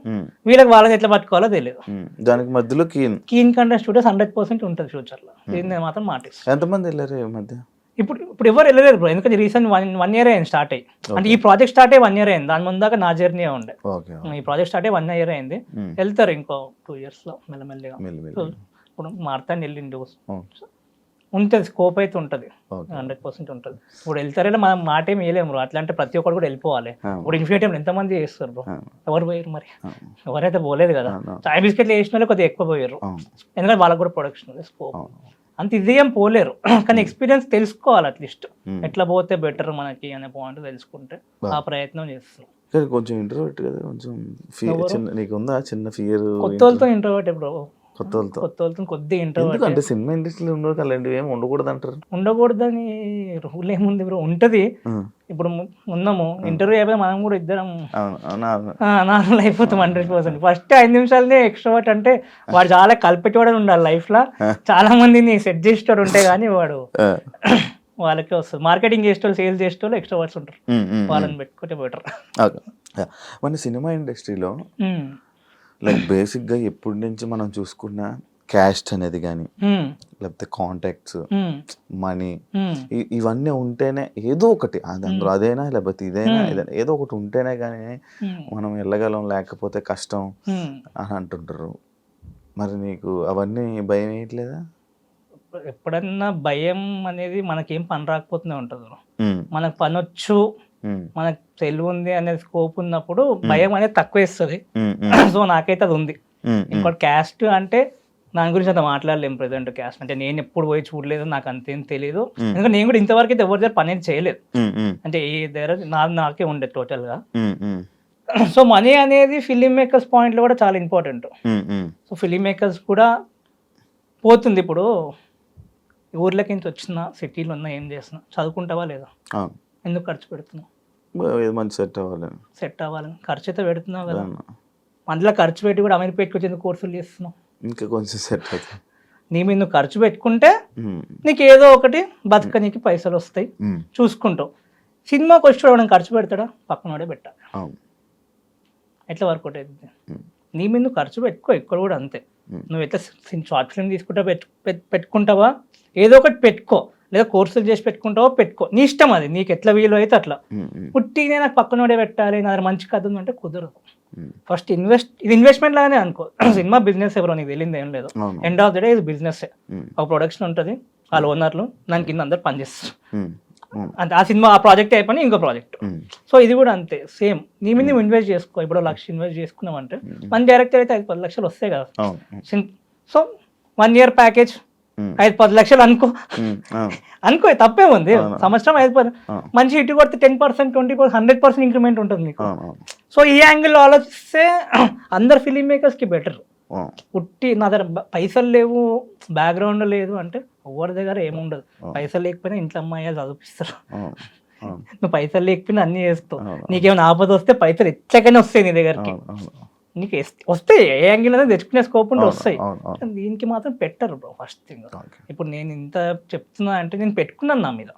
వీళ్ళకి వాళ్ళని ఎట్లా పట్టుకోవాలో తెలియదు. దానికి మధ్యలో కీన్ కంటెంట్ స్టూడియోస్ 100% ఉంటుంది ఫ్యూచర్ లో. దీన్ని మాత్రం మాట. ఎంతమంది వెళ్ళారు ఈ మధ్య? ఇప్పుడు ఎవరు వెళ్ళలేరు బ్రో, ఎందుకంటే రీసెంట్ వన్ ఇయర్ అయింది స్టార్ట్ అయ్యి. అంటే ఈ ప్రాజెక్ట్ స్టార్ట్ అయ్యి 1 year అయింది, దాని ముందాక నా జర్నీ ఉండే. ఓకే ఈ ప్రాజెక్ట్ స్టార్ట్ అయ్యి 1 year అయింది. వెళ్తారు ఇంకో 2 years లో మెల్లమెల్లిగా. సో ఇప్పుడు మారుతాను వెళ్ళిండు, ఉంటుంది స్కోప్ అయితే ఉంటుంది, 100% ఉంటుంది. ఇప్పుడు వెళ్తారంటే మనం మాట ఏమి వేయలేము బ్రో, అట్లా అంటే ప్రతి ఒక్కరు కూడా వెళ్ళిపోవాలి. ఇప్పుడు ఇన్ఫినిటీ ఎంతమంది చేస్తారు బ్రో, ఎవరు పోయారు మరి, ఎవరైతే పోలేదు కదా. చాయ్ బిస్కెట్లు వేసిన వాళ్ళు కొద్దిగా ఎక్కువ పోయారు, ఎందుకంటే వాళ్ళకి కూడా ప్రొడక్షన్ స్కోప్ అంత ఇది ఏం పోలేరు. కానీ ఎక్స్పీరియన్స్ తెలుసుకోవాలి అట్లీస్ట్, ఎట్లా పోతే బెటర్ మనకి అనే పాయింట్ తెలుసుకుంటే ఆ ప్రయత్నం చేస్తున్నాం. కొంచెం ఇంట్రోవర్ట్ కదా, కొంచెం చిన్న నీకు ఉందా చిన్న ఫియర్? కొత్త వాళ్ళతో ఇంట్రోవర్ట్ బ్రో, కొత్త వాళ్ళతో కొద్దిగా ఇంట్రోవర్ట్. అంటే సినిమా ఇండస్ట్రీలో ఉండవు అలాంటివి ఏమి ఉండకూడదు అంటారు. ఉండకూడదని రూల్ ఏముంది బ్రో, ఉంటది. ఇప్పుడు ఉన్నాము ఇంటర్వ్యూ అయిపోయి మనం కూడా ఇద్దరం నార్మల్ అయిపోతాం 100%. ఫస్ట్ 5 నిమిషాలనే ఎక్స్ట్రోవర్ట్ అంటే వాడు చాలా కలిపెట్టేవాడు ఉండాలి లైఫ్ లో. చాలా మందిని సెట్ చేసేవాడు ఉంటే గానీ వాడు వాళ్ళకే వస్తుంది. మార్కెటింగ్ చేసేవాళ్ళు, సేల్స్ చేసేవాళ్ళు ఎక్స్ట్రోవర్ట్స్ ఉంటారు, వాళ్ళని పెట్టుకుంటే బెటర్. మన సినిమా ఇండస్ట్రీలో లైక్ బేసిక్గా ఎప్పటి నుంచి మనం చూసుకున్న క్యాస్ట్ అనేది కానీ లేకపోతే కాంటాక్ట్స్, మనీ, ఇవన్నీ ఉంటేనే ఏదో ఒకటి అందులో అదైనా లేకపోతే ఇదైనా ఏదో ఒకటి ఉంటేనే కానీ మనం వెళ్ళగలం, లేకపోతే కష్టం అని అంటుంటారు. మరి నీకు అవన్నీ భయం వేయట్లేదా? ఎప్పుడన్నా భయం అనేది మనకేం పని రాకపోతూనే ఉంటుంది. మనకు పని వచ్చు, మనకు తెలివి ఉంది అనే స్కోప్ ఉన్నప్పుడు భయం అనేది తక్కువ ఇస్తుంది. సో నాకైతే అది ఉంది. ఇంకోటి క్యాస్ట్ అంటే దాని గురించి అంత మాట్లాడలేము ప్రెసెంట్. క్యాస్ట్ అంటే నేను ఎప్పుడు పోయి చూడలేదు, నాకు అంతేం తెలియదు. ఎందుకంటే నేను కూడా ఇంతవరకు అయితే ఎవరి దగ్గర పని అయితే చేయలేదు. అంటే ఏ దగ్గర నాకే ఉండేది టోటల్ గా. సో మనీ అనేది ఫిలిం మేకర్స్ పాయింట్ లో కూడా చాలా ఇంపార్టెంట్. సో ఫిలిం మేకర్స్ కూడా పోతుంది. ఇప్పుడు ఊర్లకి నుంచి వచ్చిన సిటీలో ఉన్నా ఏం చేస్తున్నా, చదువుకుంటావా లేదా, ఎందుకు ఖర్చు పెడుతున్నావు? సెట్ అవ్వాలని ఖర్చు అయితే పెడుతున్నావు కదా. అందులో ఖర్చు పెట్టి కూడా అమీర్పేటకి వచ్చి ఎందుకు కోర్సులు చేస్తున్నావు? ఇంకా కొంచెం సెట్ అవుతుంది. నీ మీద నువ్వు ఖర్చు పెట్టుకుంటే నీకు ఏదో ఒకటి బతకనీకి పైసలు వస్తాయి, చూసుకుంటావు. సినిమాకి వచ్చి ఖర్చు పెడతాడా? పక్కన వాడే పెట్టాలి. ఎట్లా వర్కౌట్ అవుతుంది? నీ మీద నువ్వు ఖర్చు పెట్టుకో, ఇక్కడ కూడా అంతే. నువ్వు ఎట్లా షార్ట్ ఫిల్మ్ తీసుకుంటా పెట్టుకుంటావా, ఏదో ఒకటి పెట్టుకో, లేదా కోర్సులు చేసి పెట్టుకుంటావో పెట్టుకో, నీ ఇష్టం, అది నీకు ఎట్లా వీలు అయితే అట్లా. పుట్టినే నాకు పక్కనోడే పెట్టాలి, నా దగ్గర మంచి కథ ఉందంటే కుదరదు. ఫస్ట్ ఇది ఇన్వెస్ట్మెంట్ లాగానే అనుకో. సినిమా బిజినెస్ ఎవరో నీకు తెలియదు ఏం లేదు. ఎండ్ ఆఫ్ ద డే ఇది బిజినెస్. ఒక ప్రొడక్షన్ ఉంటుంది, వాళ్ళ ఓనర్లు దాని కింద అందరు పనిచేస్తారు. అంటే ఆ సినిమా ఆ ప్రాజెక్ట్ అయిపోయి ఇంకో ప్రాజెక్ట్. సో ఇది కూడా అంతే సేమ్. నీ మీద నువ్వు ఇన్వెస్ట్ చేసుకో. ఇప్పుడు 1 లక్ష ఇన్వెస్ట్ చేసుకున్నామంటే మన డైరెక్టర్ అయితే 5-10 లక్షలు వస్తాయి కదా. సో 1 year ప్యాకేజ్ 5-10 లక్షలు అనుకో తప్పే ఉంది. సంవత్సరం 5-10 మంచి హిట్ కొడితే 10%, 20%, 100% ఇంక్రిమెంట్ ఉంటుంది నీకు. సో ఈ యాంగిల్లో ఆలోచిస్తే అందరు ఫిలిం మేకర్స్ కి బెటర్. పుట్టి నా దగ్గర పైసలు లేవు, బ్యాక్గ్రౌండ్ లేదు అంటే ఎవరి దగ్గర ఏముండదు. పైసలు లేకపోయినా ఇంట్లో అమ్మాయి చదివిస్తారు. నువ్వు పైసలు లేకపోయినా అన్ని చేస్తావు. నీకేమైనా ఆపద వస్తే పైసలు ఎట్లకైనా వస్తాయి నీ దగ్గరికి. నీకు వస్తాయి, ఏ యాంగిల్ అనేది తెచ్చుకునే స్కోప్ ఉంటే వస్తాయి. దీనికి మాత్రం పెట్టరు బ్రో ఫస్ట్ థింగ్. ఇప్పుడు నేను ఇంత చెప్తున్నా అంటే నేను పెట్టుకున్నాను నా మీద,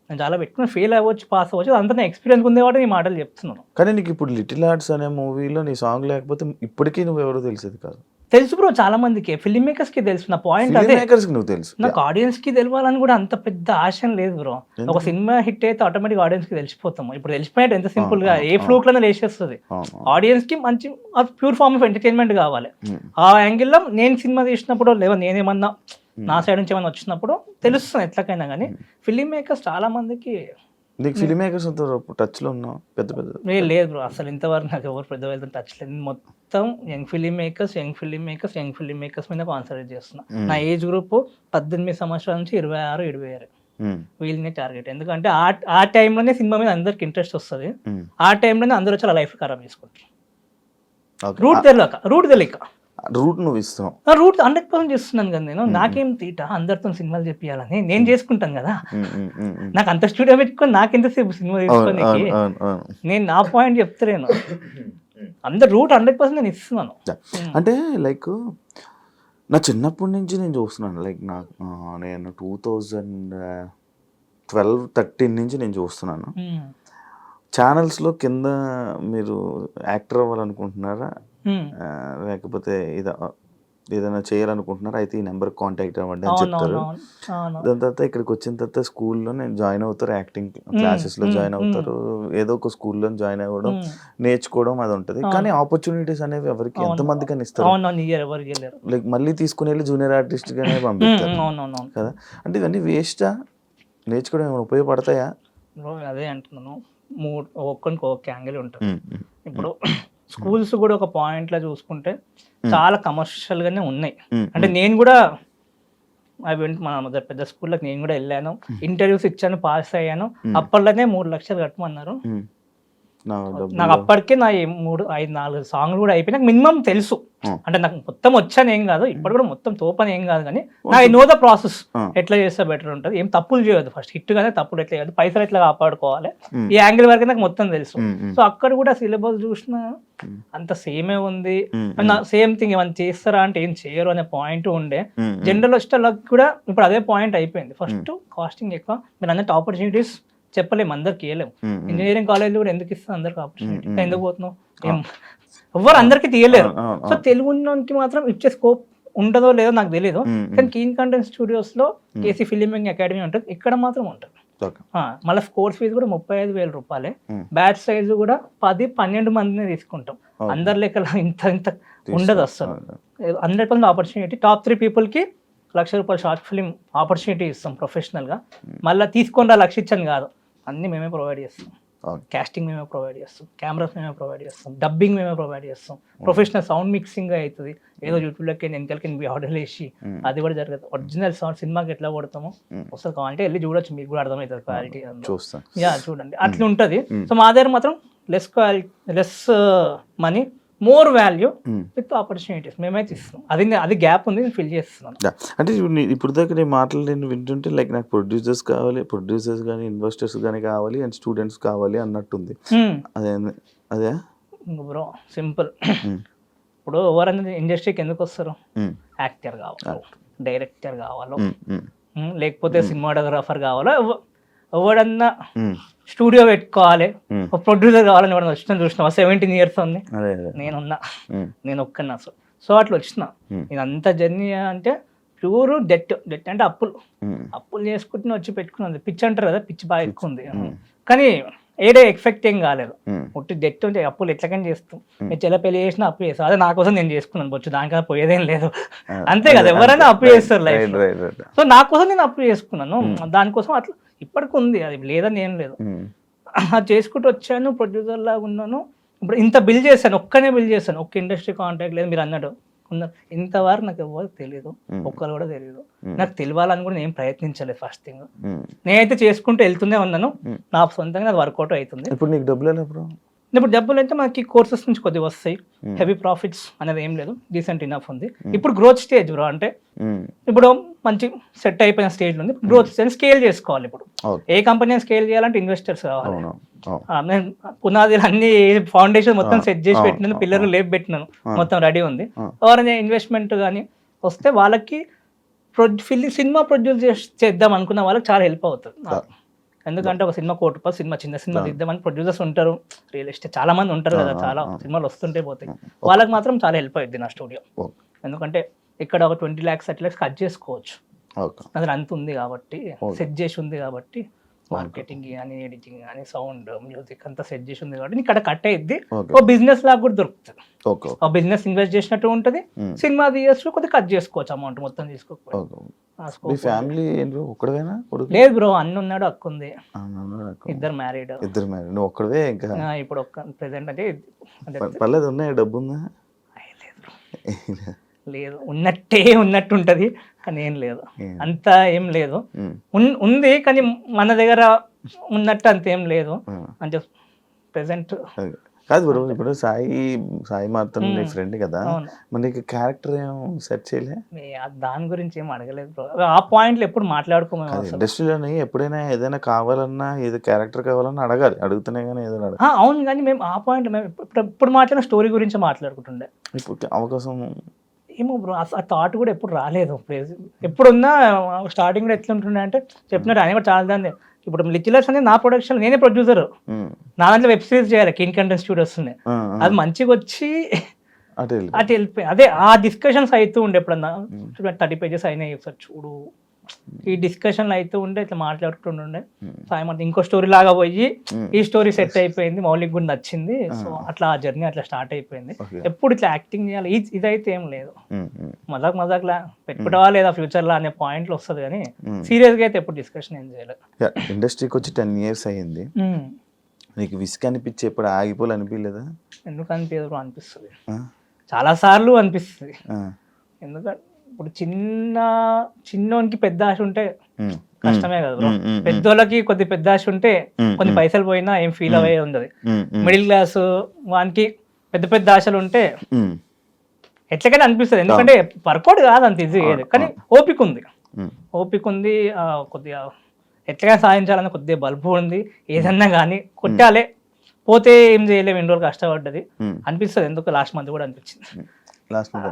నేను చాలా పెట్టుకున్నా. ఫెయిల్ అవ్వచ్చు, పాస్ అవ్వచ్చు, అంతా నా ఎక్స్పీరియన్స్ ఉంది కాబట్టి నీ మాటలు చెప్తున్నాను. కానీ నీకు ఇప్పుడు లిటిల్ ఆర్ట్స్ అనే మూవీలో నీ సాంగ్ లేకపోతే ఇప్పటికీ నువ్వు ఎవరో తెలిసేది కాదు. తెలుసు బ్రో, చాలా మందికి ఫిల్మ్ మేకర్స్ కి తెలుసు. నా పాయింట్ అదే, నువ్వు తెలుసు. నాకు ఆడియన్స్ కి తెలియాలని కూడా అంత పెద్ద ఆశ లేదు బ్రో. ఒక సినిమా హిట్ అయితే ఆటోమేటిక్ ఆడియన్స్ కి తెలిసిపోతాము. ఇప్పుడు తెలిసిపోయినట్టు ఎంత సింపుల్ గా ఏ ఫ్లూక్ లోనే లేచేస్తుంది. ఆడియన్స్ కి మంచి ప్యూర్ ఫార్మ్ ఆఫ్ ఎంటర్టైన్మెంట్ కావాలి. ఆ యాంగిల్లో నేను సినిమా తీసినప్పుడు లేదా నేనేమన్నా నా సైడ్ నుంచి ఏమన్నా వచ్చినప్పుడు తెలుస్తుంది ఎట్లకైనా. కానీ ఫిల్మ్ మేకర్స్ చాలా మందికి నీకు ఫిల్మ్ మేకర్స్ టచ్ లో ఉన్నావు? పెద్ద లేదు బ్రో, అసలు ఇంతవరకు నాకు ఎవరు పెద్ద వాళ్ళతో టచ్ లేదు. మొత్తం యంగ్ ఫిలిం మేకర్స్ మీద కాన్సన్ట్రేట్ చేస్తున్నా. నా ఏజ్ గ్రూప్ 18 సంవత్సరాల నుంచి 26-27 వీళ్ళని టార్గెట్. ఎందుకంటే ఆ టైంలోనే సినిమా మీద అందరికి ఇంట్రెస్ట్ వస్తుంది. ఆ టైంలోనే అందరూ వచ్చి లైఫ్ ఖరాబ్ చేసుకుంటారు. రూట్ తెలియక రూట్ నువ్వు ఇస్తావు. రూట్ 100% చేస్తున్నాను కదా నేను. నాకేం తీట అందరితో సినిమాలు చెప్పాలని, నేను చేసుకుంటాను కదా. నాకు అంత స్టూడియో పెట్టుకొని నాకెంతసేపు సినిమా తీసుకోనికి. నేను నా పాయింట్ చెప్తలేను, అందరు రూట్ 100% నేను ఇస్తున్నాను. అంటే లైక్ నా చిన్నప్పటి నుంచి నేను చూస్తున్నాను. లైక్ నేను 2012-13 నుంచి నేను చూస్తున్నాను. ఛానల్స్లో కింద మీరు యాక్టర్ అవ్వాలనుకుంటున్నారా లేకపోతే ఏదైనా చేయాలనుకుంటున్నారు అయితే ఈ నెంబర్ కాంటాక్ట్ అవ్వండి అని అవును చెప్తారు. అవును అవును దాని తర్వాత ఇక్కడికి వచ్చిన తర్వాత స్కూల్లో నేను జాయిన్ అవుతారు, యాక్టింగ్ క్లాసెస్లో జాయిన్ అవుతారు, ఏదో ఒక స్కూల్లో జాయిన్ అవ్వడం, నేర్చుకోవడం అది ఉంటుంది. కానీ ఆపర్చునిటీస్ అనేవి ఎవరికి ఎంతమందికి అని ఇస్తారు, అవునవును ఇయర్ ఎవరికి వెళ్ళారు. లైక్ మళ్ళీ తీసుకుని వెళ్ళి జూనియర్ ఆర్టిస్ట్గానే పంపిస్తారు అవునవును కదా. అంటే ఇవన్నీ వేస్టా, నేర్చుకోవడం ఏమైనా ఉపయోగపడతాయా? బ్రో అదే అంటున్నాను, ఒక్కొక్కరికి ఒక్కొక్క యాంగిల్ ఉంటుంది. ఇప్పుడు స్కూల్స్ కూడా ఒక పాయింట్లో చూసుకుంటే చాలా కమర్షియల్గానే ఉన్నాయి. అంటే నేను కూడా అవి మన పెద్ద స్కూల్లోకి నేను కూడా వెళ్ళాను, ఇంటర్వ్యూస్ ఇచ్చాను, పాస్ అయ్యాను. అప్పట్లోనే 3 లక్షలు కట్టమన్నారు. నాకు అప్పటికే నా 3-5-4 సాంగ్లు కూడా అయిపోయి నాకు మినిమం తెలుసు. అంటే నాకు మొత్తం వచ్చాను ఏం కాదు, ఇప్పుడు కూడా మొత్తం తోపని ఏం కాదు, కానీ నా నో ద ప్రాసెస్ ఎట్లా చేస్తే బెటర్ ఉంటుంది, ఏం తప్పులు చేయదు, ఫస్ట్ హిట్ గానే తప్పులు ఎట్లా చేయదు, పైసలు ఎట్లా కాపాడుకోవాలి, ఈ యాంగిల్ వరకు నాకు మొత్తం తెలుసు. సో అక్కడ కూడా సిలబస్ చూసినా అంత సేమే ఉంది. సేమ్ థింగ్ ఏమైనా చేస్తారా అంటే ఏం చేయరు అనే పాయింట్ ఉండే. జనరల్ వచ్చేటోళ్ళకి కూడా ఇప్పుడు అదే పాయింట్ అయిపోయింది. ఫస్ట్ కాస్టింగ్ ఎక్కువ, మీరు అన్నట్టు ఆపర్చునిటీస్ చెప్పలేము, అందరికి ఇవ్వలేము. ఇంజనీరింగ్ కాలేజ్ కూడా ఎందుకు ఇస్తుంది అందరికి ఆపర్చునిటీ, ఎందుకు పోతున్నావు, ఎవరు అందరికి తీయలేరు. సో తెలుగు ఉన్నోనికి మాత్రం ఇచ్చే స్కోప్ ఉంటుందో లేదో నాకు తెలియదు, కానీ కీన్ కంటెంట్ స్టూడియోస్ లో కేసీ ఫిలిం మేకింగ్ అకాడమీ ఉంటుంది, ఇక్కడ మాత్రం ఉంటుంది. మళ్ళీ కోర్స్ ఫీజు కూడా 35,000 రూపాయలే. బ్యాచ్ సైజు కూడా 10-12 మందిని తీసుకుంటాం. అందరి లెక్కల ఇంత ఉండదు అసలు. 100% ఆపర్చునిటీ. టాప్ 3 పీపుల్కి ₹1,00,000 షార్ట్ ఫిలిం ఆపర్చునిటీ ఇస్తాం ప్రొఫెషనల్గా. మళ్ళీ తీసుకొని 1,00,000 ఇచ్చాను కాదు, అన్నీ మేమే ప్రొవైడ్ చేస్తాం. కాస్టింగ్ మేమే ప్రొవైడ్ చేస్తాం, కెమెరాస్ మేమే ప్రొవైడ్ చేస్తాం, డబ్బింగ్ మేమే ప్రొవైడ్ చేస్తాం, ప్రొఫెషనల్ సౌండ్ మిక్సింగ్ అవుతుంది. ఏదో యూట్యూబ్లోకి వెనకాలకి ఆర్డర్ వేసి అది కూడా జరగదు. ఒరిజినల్ సౌండ్ సినిమాకి ఎట్లా కొడతామో వస్తుంది, కావాలంటే వెళ్ళి చూడొచ్చు, మీకు కూడా అర్థమవుతుంది క్వాలిటీ. చూడండి అట్లా ఉంటుంది. సో మా దగ్గర మాత్రం less money, more value with opportunities మేమైతే ఇస్తున్నాం. అది గ్యాప్ ఉంది, నేను ఫిల్ చేస్తున్నాను. అంటే ఇప్పుడు దాకా నేను మాటలు నేను వింటుంటే లైక్ నాకు ప్రొడ్యూసర్స్ కావాలి, ప్రొడ్యూసర్స్ కానీ ఇన్వెస్టర్స్ కానీ కావాలి, అండ్ స్టూడెంట్స్ కావాలి అన్నట్టుంది. అదే బ్రో సింపుల్. ఇప్పుడు ఎవరన్నా ఇండస్ట్రీకి ఎందుకు వస్తారు, యాక్టర్ కావాలి, డైరెక్టర్ కావాలో, లేకపోతే సినిమాటోగ్రాఫర్ కావాలో, ఎవడన్నా స్టూడియో పెట్టుకోవాలి, ప్రొడ్యూసర్ కావాలని ఎవడన్నా వచ్చిన చూసిన 17 years ఉంది, నేను ఒక్కన్నా. సో అట్లా వచ్చిన. ఇదంతా జర్నీ అంటే ప్యూర్ డెట్ అంటే అప్పులు చేసుకుంటూ వచ్చి పెట్టుకున్నది. పిచ్చి అంటారు కదా, పిచ్చి బాగా ఎక్కువ ఉంది, కానీ ఏడే ఎఫెక్ట్ ఏం కాలేదు. ఒట్టి డెట్ ఉంటే అప్పులు ఎట్లకని చేస్తాం. మీరు చెల్ల పెళ్లి చేసినా అప్పు చేస్తాం, అదే నా కోసం నేను చేసుకున్నాను బొచ్చు, దానికన్నా పోయేదేం లేదు, అంతే కదా. ఎవరైనా అప్పు చేస్తారు లైఫ్. సో నా కోసం నేను అప్పు చేసుకున్నాను, దానికోసం అట్లా ఇప్పటికి ఉంది, అది లేదని ఏం లేదు. అది చేసుకుంటూ వచ్చాను, ప్రొడ్యూసర్ లాగా ఉన్నాను. ఇప్పుడు ఇంత బిల్ చేశాను, ఒక్కనే బిల్ చేశాను, ఒక్క ఇండస్ట్రీ కాంటాక్ట్ లేదు. మీరు అన్నట్టు ఇంతవరకు నాకు ఎవరు తెలియదు, ఒక్కరు కూడా తెలియదు. నాకు తెలియాలని కూడా నేను ప్రయత్నించలేదు. ఫస్ట్ థింగ్ నేనైతే చేసుకుంటూ వెళ్తూనే ఉన్నాను, నా సొంతంగా అది వర్కౌట్ అవుతుంది. ఇప్పుడు నీకు డబ్బులు ఇప్పుడు డబ్బులు అయితే మనకి కోర్సెస్ నుంచి కొద్దిగా వస్తాయి, హెవీ ప్రాఫిట్స్ అనేది ఏం లేదు, డీసెంట్ ఇనఫ్ ఉంది. ఇప్పుడు గ్రోత్ స్టేజ్ బ్రో, అంటే ఇప్పుడు మంచి సెట్ అయిపోయిన స్టేజ్ ఉంది, గ్రోత్ స్టేజ్ స్కేల్ చేసుకోవాలి. ఇప్పుడు ఏ కంపెనీ స్కేల్ చేయాలంటే ఇన్వెస్టర్స్ కావాలి. పునాదులు అన్ని ఫౌండేషన్ మొత్తం సెట్ చేసి పెట్టినాను, పిల్లలు లేపు పెట్టినాను, మొత్తం రెడీ ఉంది. ఎవరైనా ఇన్వెస్ట్మెంట్ కానీ వస్తే వాళ్ళకి సినిమా ప్రొడ్యూస్ చేద్దాం అనుకున్న వాళ్ళకి చాలా హెల్ప్ అవుతుంది. ఎందుకంటే ఒక సినిమా ₹1,00,000 సినిమా, చిన్న సినిమా తీద్దామని ప్రొడ్యూసర్స్ ఉంటారు, రియల్ ఎస్టేట్ చాలా మంది ఉంటారు కదా, చాలా సినిమాలు వస్తుంటే పోతాయి, వాళ్ళకి మాత్రం చాలా హెల్ప్ అవుతుంది నా స్టూడియో. ఎందుకంటే ఇక్కడ ఒక 20 lakhs 30 lakhs కట్ చేసుకోవచ్చు, అది అంత ఉంది కాబట్టి, సెట్ చేసి ఉంది కాబట్టి, మార్కెటింగ్ కానీ ఎడిటింగ్ కానీ సౌండ్ మ్యూజిక్ అంతా సెట్ చేసి ఉంది కాబట్టి ఇక్కడ కట్ అయ్యిద్ది. ఒక బిజినెస్ లాగా కూడా దొరుకుతుంది, ఒక బిజినెస్ ఇన్వెస్ట్ చేసినట్టు ఉంటుంది. సినిమా తీయచ్చు, కొద్దిగా కట్ చేసుకోవచ్చు, అమౌంట్ మొత్తం తీసుకోకపోవచ్చు. లేదు బ్రో, అన్న ఉన్నాడు, అక్క ఉంది, ఇద్దరు మ్యారీడ్. ఇప్పుడు ఒక్క ప్రెసెంట్ అంటే డబ్బు ఉందా? లేదు, ఉన్నట్టు ఉంటది, కానీ ఏం లేదు, అంతా ఏం లేదు. ఉంది కానీ మన దగ్గర ఉన్నట్టు అంత ఏం లేదు. అంటే ప్రెసెంట్ కాదు బ్రో, ఇప్పుడు సాయి మాత్రం నీ ఫ్రెండ్ కదా, మనకి క్యారెక్టర్ ఏం సెట్ చేయలే? దాని గురించి ఏం అడగలేదు బ్రో, ఆ పాయింట్లు ఎప్పుడు మాట్లాడుకోము. ఇండస్ట్రీలోని ఎప్పుడైనా ఏదైనా కావాలన్నా, ఏదో క్యారెక్టర్ కావాలన్నా అడగాలి, అడుగుతూనే కానీ ఏదో అడగాలి. అవును, కానీ మేము ఆ పాయింట్ మేము ఇప్పుడు మాట్లాడిన స్టోరీ గురించి మాట్లాడుకుంటుండే. ఇప్పుడు అవకాశం ఏమో బ్రో, ఆ థాట్ కూడా ఎప్పుడు రాలేదు. ఎప్పుడున్నా స్టార్టింగ్ కూడా ఎట్లుంటుండే అంటే చెప్పినట్టు ఆయన కూడా చాలా దాన్ని. ఇప్పుడు లిటిలర్స్ అనేది నా ప్రొడక్షన్, నేనే ప్రొడ్యూసర్, నా దాంట్లో వెబ్ సిరీస్ చేయాలి, కీన్ కంటెంట్ స్టూడియోస్ ఉన్నాయి. అది మంచిగా వచ్చి అటు వెళ్ళి అటు వెళ్ళిపోయి అదే ఆ డిస్కషన్స్ అవుతూ ఉండే ఎప్పుడన్నా 30 pages అయినాయి ఒకసారి చూడు, ఈ డిస్కషన్లు అయితే ఉండే ఇట్లా మాట్లాడుతుండే. సాయమంతా ఇంకో స్టోరీ లాగా పోయి ఈ స్టోరీ సెట్ అయిపోయింది, మౌలిక్ కూడా నచ్చింది. సో అట్లా ఆ జర్నీ అట్లా స్టార్ట్ అయిపోయింది. ఎప్పుడు ఇట్లా యాక్టింగ్ చేయాలి ఇదైతే ఏం లేదు, మజాక్ లా పెట్టుకుంటావా లేదా ఫ్యూచర్ లా అనే పాయింట్లు వస్తుంది కానీ సీరియస్ గా అయితే ఎప్పుడు డిస్కషన్ ఏం చేయలేదు. ఇండస్ట్రీకి వచ్చి 10 years అయ్యింది. నీకు విసుగు అనిపించి ఎప్పుడు ఆగిపోవాలనిపించలేదా? ఎందుకు అనిపించదు అనిపిస్తుంది, చాలా సార్లు అనిపిస్తుంది. ఎందుకంటే ఇప్పుడు చిన్నోనికి పెద్ద ఆశ ఉంటే కష్టమే కదా బ్రో. పెద్దోళ్ళకి కొద్ది పెద్ద ఆశ ఉంటే కొన్ని పైసలు పోయినా ఏం ఫీల్ అయ్యే ఉండదు. మిడిల్ క్లాస్ వానికి పెద్ద పెద్ద ఆశలు ఉంటే ఎట్లకైనా అనిపిస్తుంది. ఎందుకంటే వర్కౌట్ కాదు అంత ఈజీ ఏది, కానీ ఓపిక ఉంది, కొద్దిగా ఎట్లగా సాధించాలని కొద్దిగా బల్బు ఉంది. ఏదన్నా కానీ కొట్టాలే, పోతే ఏం చేయలేము, ఎన్ని రోజులు కష్టపడ్డది అనిపిస్తుంది. ఎందుకు లాస్ట్ మంత్ కూడా